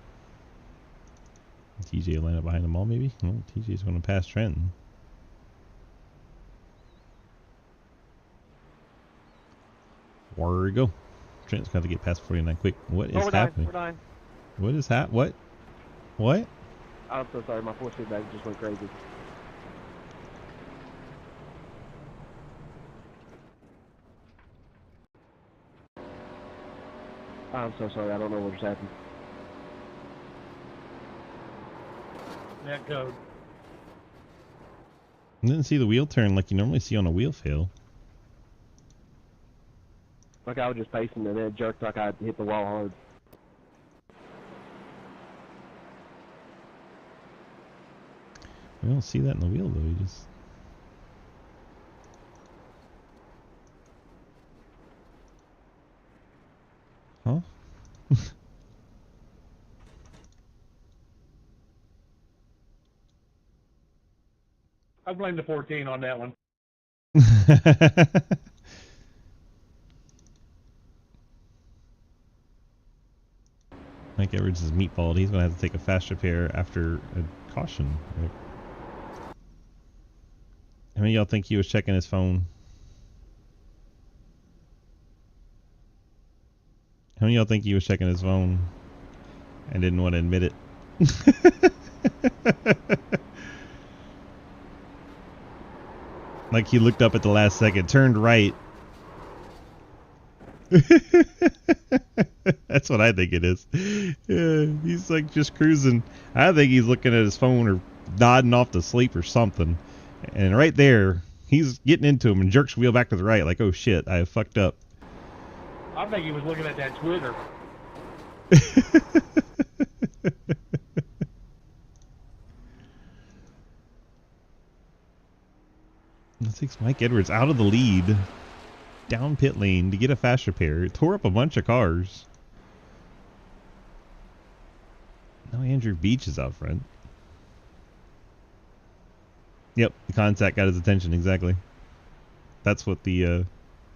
TJ will line up behind them all, maybe? No, TJ's going to pass Trenton. Where we go. Trenton's got to get past 49 quick. What is happening? We're dying. What is what? What? I'm so sorry, my force feedback just went crazy. I'm so sorry, I don't know what just happened. Net code. I didn't see the wheel turn like you normally see on a wheel fail. Like I was just pacing and then it jerked like I hit the wall hard. We don't see that in the wheel though, you just... Huh? I blame the 14 on that one. Mike Edwards is meatballed. He's going to have to take a fast repair after a caution. How many of y'all think he was checking his phone? How many of y'all think he was checking his phone and didn't want to admit it? Like he looked up at the last second, turned right. That's what I think it is. Yeah, he's like just cruising. I think he's looking at his phone or nodding off to sleep or something. And right there, he's getting into him and jerks wheel back to the right like, oh shit, I fucked up. I think he was looking at that Twitter. That takes Mike Edwards out of the lead, down pit lane to get a fast repair. It tore up a bunch of cars. Now Andrew Beach is out front. Yep, the contact got his attention, exactly. That's what the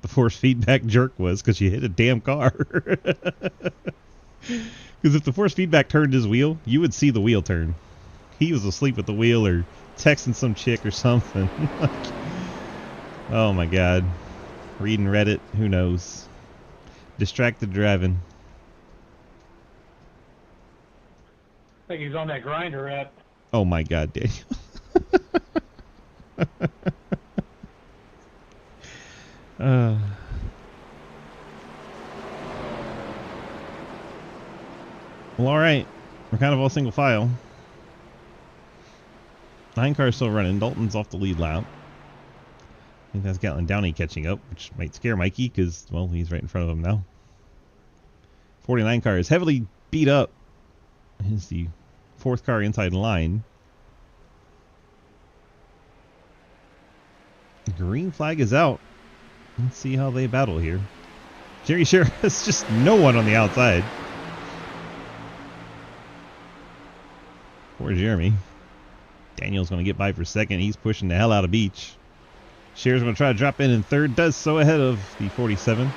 force feedback jerk was, because you hit a damn car. Because if the force feedback turned his wheel, you would see the wheel turn. He was asleep at the wheel or texting some chick or something. Oh my god. Reading Reddit, who knows. Distracted driving. I think he's on that grinder app. Oh my god, Daniel. Well, alright. We're kind of all single file. 9 cars still running. Dalton's off the lead lap. I think that's Gatlin Downey catching up, which might scare Mikey because, well, he's right in front of him now. 49 car is heavily beat up. Here's the 4th car inside line. The green flag is out. Let's see how they battle here. Jerry Sure has just no one on the outside. Poor Jeremy. Daniel's going to get by for second. He's pushing the hell out of Beach. Shear's going to try to drop in third. Does so ahead of the 47.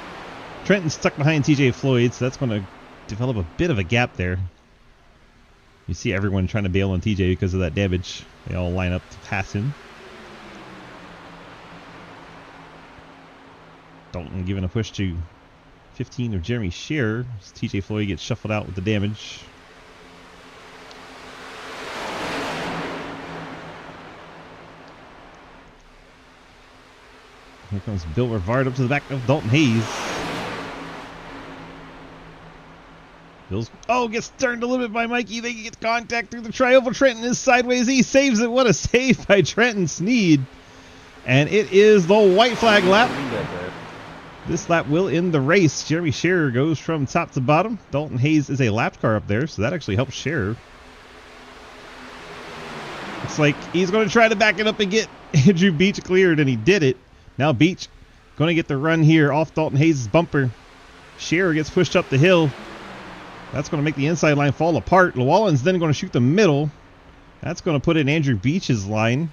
Trenton's stuck behind TJ Floyd, so that's going to develop a bit of a gap there. You see everyone trying to bail on TJ because of that damage. They all line up to pass him. Dalton giving a push to 15 of Jeremy Shearer. TJ Floyd gets shuffled out with the damage. Here comes Bill Rivard up to the back of Dalton Hayes. Bill's, gets turned a little bit by Mikey. They get contact through the tri-oval. Trenton is sideways. He saves it. What a save by Trenton Sneed. And it is the white flag lap. This lap will end the race. Jeremy Scherer goes from top to bottom. Dalton Hayes is a lapped car up there, so that actually helps Scherer. Looks like he's going to try to back it up and get Andrew Beach cleared, and he did it. Now Beach going to get the run here off Dalton Hayes' bumper. Scherer gets pushed up the hill. That's going to make the inside line fall apart. Llewellyn's then going to shoot the middle. That's going to put in Andrew Beach's line.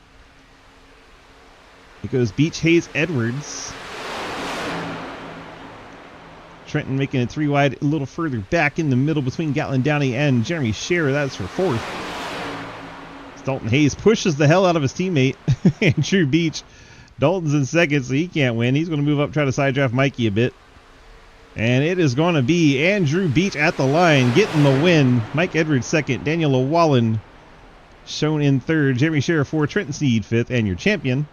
It goes Beach, Hayes, Edwards. Trenton making it 3 wide, a little further back in the middle between Gatlin Downey and Jeremy Scherer. That's for 4th. Dalton Hayes pushes the hell out of his teammate, Andrew Beach. Dalton's in 2nd, so he can't win. He's going to move up, try to side draft Mikey a bit. And it is going to be Andrew Beach at the line, getting the win. Mike Edwards 2nd, Daniel Llewellyn shown in 3rd, Jeremy Scherer 4th, Trenton Sneed 5th, and your champion,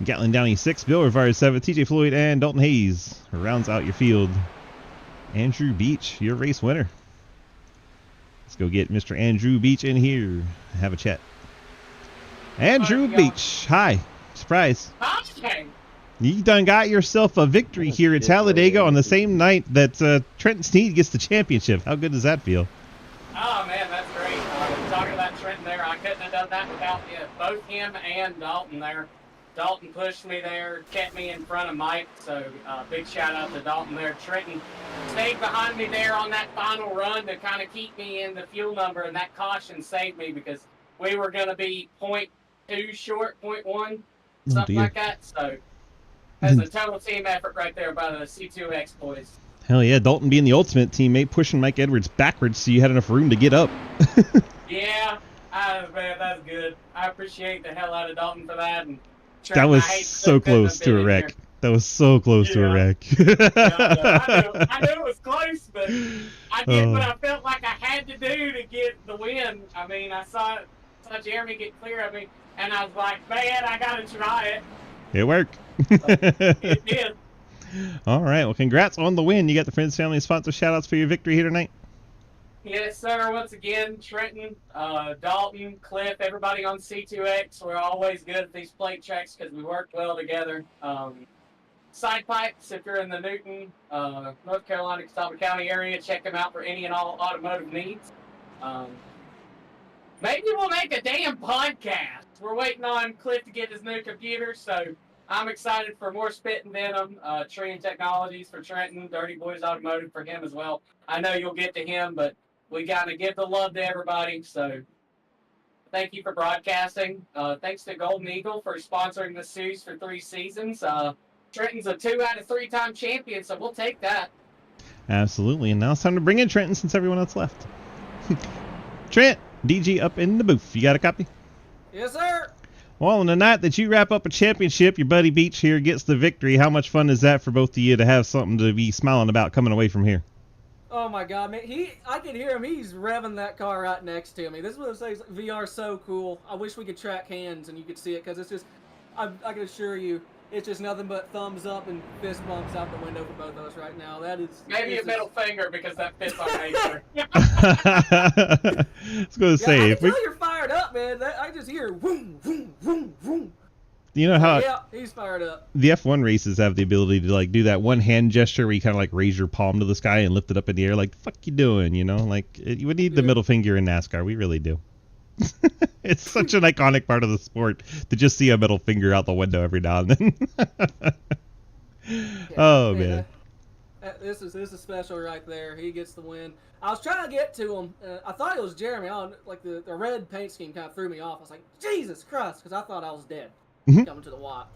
Gatlin Downey 6th, Bill Rivard 7th, TJ Floyd, and Dalton Hayes rounds out your field. Andrew Beach, your race winner. Let's go get Mr. Andrew Beach in here. Have a chat. Andrew Beach, hi. Surprise. Okay. You done got yourself a victory here at Talladega on the same night that Trenton Sneed gets the championship. How good does that feel? Oh man, that's great. Talking about Trenton there, I couldn't have done that without both him and Dalton there. Dalton pushed me there, kept me in front of Mike, so big shout out to Dalton there. Trenton stayed behind me there on that final run to kind of keep me in the fuel number, and that caution saved me because we were going to be 0.2 short, 0.1, something like that. So that's a total team effort right there by the C2X boys. Hell yeah, Dalton being the ultimate teammate, pushing Mike Edwards backwards so you had enough room to get up. Yeah, man, that's good. I appreciate the hell out of Dalton for that. And that was so close to a wreck. That was so close to a wreck. I knew it was close, but I did what I felt like I had to do to get the win. I mean, I saw Jeremy get clear of me, and I was like, man, I got to try it. It worked. It did. All right. Well, congrats on the win. You got the friends, family, and sponsor shout-outs for your victory here tonight. Yes, sir. Once again, Trenton, Dalton, Cliff, everybody on C2X. We're always good at these plate tracks because we work well together. Side Pipes, if you're in the Newton, North Carolina, Catawba County area, check them out for any and all automotive needs. Maybe we'll make a damn podcast. We're waiting on Cliff to get his new computer, so I'm excited for more Spit and Venom, Tree and Technologies for Trenton, Dirty Boys Automotive for him as well. I know you'll get to him, but we got to give the love to everybody, so thank you for broadcasting. Thanks to Golden Eagle for sponsoring the series for 3 seasons. Trenton's a 2 out of 3 time champion, so we'll take that. Absolutely, and now it's time to bring in Trenton since everyone else left. Trent, DG up in the booth. You got a copy? Yes, sir. Well, on the night that you wrap up a championship, your buddy Beach here gets the victory. How much fun is that for both of you to have something to be smiling about coming away from here? Oh my God, man! I can hear him. He's revving that car right next to me. This is what I'm saying. VR is so cool. I wish we could track hands and you could see it because it's just. I can assure you, it's just nothing but thumbs up and fist bumps out the window for both of us right now. That is maybe a middle finger because that fits on paper. I was going to say, I can tell you're fired up, man. I just hear vroom, vroom, vroom, vroom. You know how yeah, he's fired up. The F1 races have the ability to like do that one hand gesture where you kind of like raise your palm to the sky and lift it up in the air, like the fuck you doing, you know? Like you would need the middle finger in NASCAR. We really do. It's such an iconic part of the sport to just see a middle finger out the window every now and then. Oh man. This is special right there. He gets the win. I was trying to get to him. I thought it was Jeremy. Like the red paint scheme kind of threw me off. I was like, Jesus Christ, because I thought I was dead coming to the walk.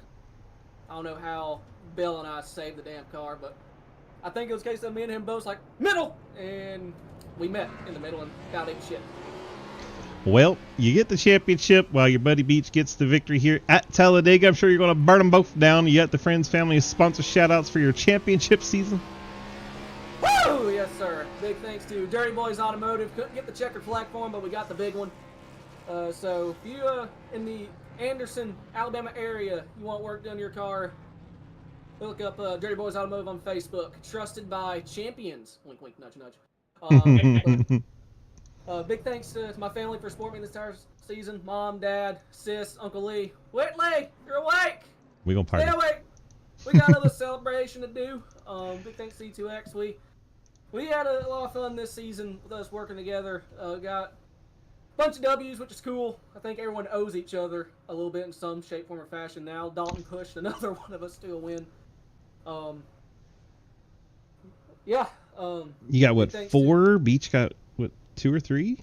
I don't know how Bill and I saved the damn car, but I think it was a case of me and him both like, middle! And we met in the middle and got him shit. Well, you get the championship while your buddy Beach gets the victory here at Talladega. I'm sure you're going to burn them both down. You got the friends, family, sponsor shout-outs for your championship season. Woo! Yes, sir. Big thanks to Dirty Boys Automotive. Couldn't get the checkered flag for him, but we got the big one. So if you in the Anderson, Alabama area, you want work done to your car, Look up Dirty Boys Automotive on Facebook. Trusted by champions. Wink, wink, nudge, nudge. Big thanks to my family for supporting me this entire season. Mom, Dad, Sis, Uncle Lee. Whitley, you're awake. We gonna party. Stay awake. We got another celebration to do. Big thanks to C2X. We had a lot of fun this season with us working together. Got a bunch of W's, which is cool. I think everyone owes each other a little bit in some shape, form, or fashion now. Dalton pushed another one of us to a win. Yeah. You got what, 4? Beach got what, 2 or 3?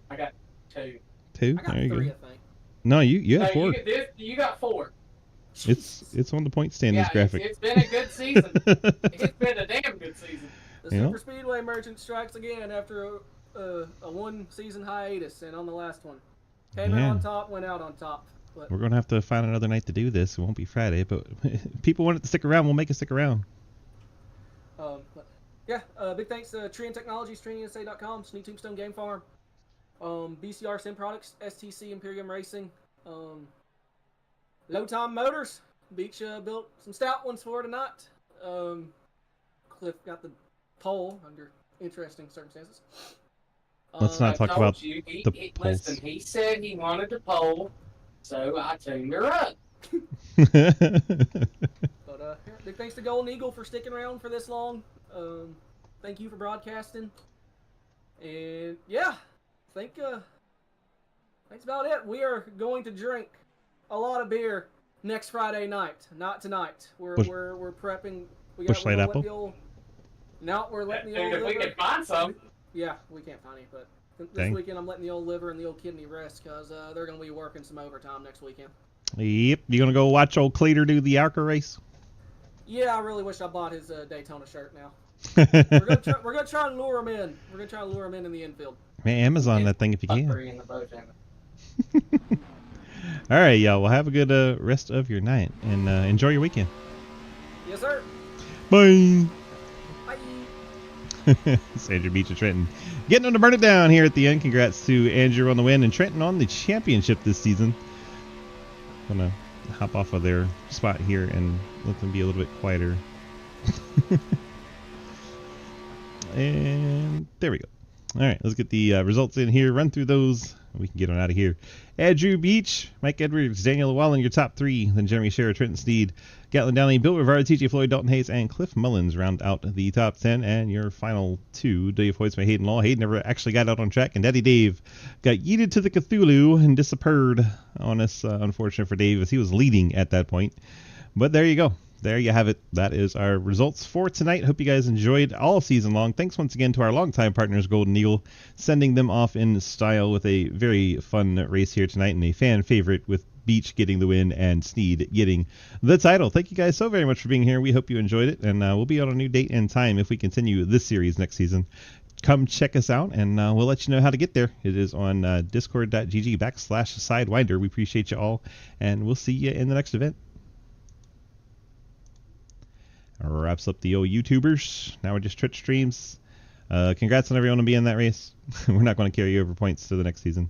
I got 2. 2? I got there you 3, go. I think. No, you had 4. You got 4. It's on the point standings graphic. It's been a good season. It's been a damn good season. The Superspeedway merchant strikes again after a 1-season hiatus, and on the last one. Came in on top, went out on top. But we're going to have to find another night to do this. It won't be Friday, but people want it to stick around. We'll make it stick around. Big thanks to Tree and Technologies, TreeandSA.com, Sneak Tombstone Game Farm, BCR Sim Products, STC Imperium Racing, Low Time Motors. Beach built some stout ones for tonight. Cliff got the pole under interesting circumstances. Let's not talk about the polls. Listen, he said he wanted to pole, so I tuned her up. But big thanks to Golden Eagle for sticking around for this long. Thank you for broadcasting. And yeah, I think that's about it. We are going to drink a lot of beer next Friday night. Not tonight. We're prepping. Bushlight apple. We're letting the old If we liver. can find some. Yeah, we can't find any, but this weekend I'm letting the old liver and the old kidney rest because they're going to be working some overtime next weekend. Yep. You going to go watch old Cleater do the ARCA race? Yeah, I really wish I bought his Daytona shirt now. We're gonna try and lure him in. We're gonna try and lure him in the infield. Man, Amazon that thing if you can. In the boat, All right, y'all. Well, have a good rest of your night and enjoy your weekend. Yes, sir. Bye. Bye. It's Andrew Beach and Trenton getting on to burn it down here at the end. Congrats to Andrew on the win and Trenton on the championship this season. Gonna hop off of their spot here and let them be a little bit quieter. And there we go. All right, let's get the results in here. Run through those. We can get on out of here. Andrew Beach, Mike Edwards, Daniel Wallen, your top 3. Then Jeremy Scherer, Trenton Sneed, Gatlin Downey, Bill Rivard, TJ Floyd, Dalton Hayes, and Cliff Mullins round out the top 10. And your final 2, Dave Hoyts by Hayden Law. Hayden never actually got out on track, and Daddy Dave got yeeted to the Cthulhu and disappeared on us. Unfortunate for Dave as he was leading at that point. But there you go. There you have it. That is our results for tonight. Hope you guys enjoyed all season long. Thanks once again to our longtime partners, Golden Eagle, sending them off in style with a very fun race here tonight and a fan favorite with Beach getting the win and Sneed getting the title. Thank you guys so very much for being here. We hope you enjoyed it, and we'll be on a new date and time if we continue this series next season. Come check us out, and we'll let you know how to get there. It is on discord.gg/Sidewinder. We appreciate you all, and we'll see you in the next event. Wraps up the old YouTubers. Now we're just Twitch streams. Congrats on everyone on being in that race. We're not going to carry over points to the next season.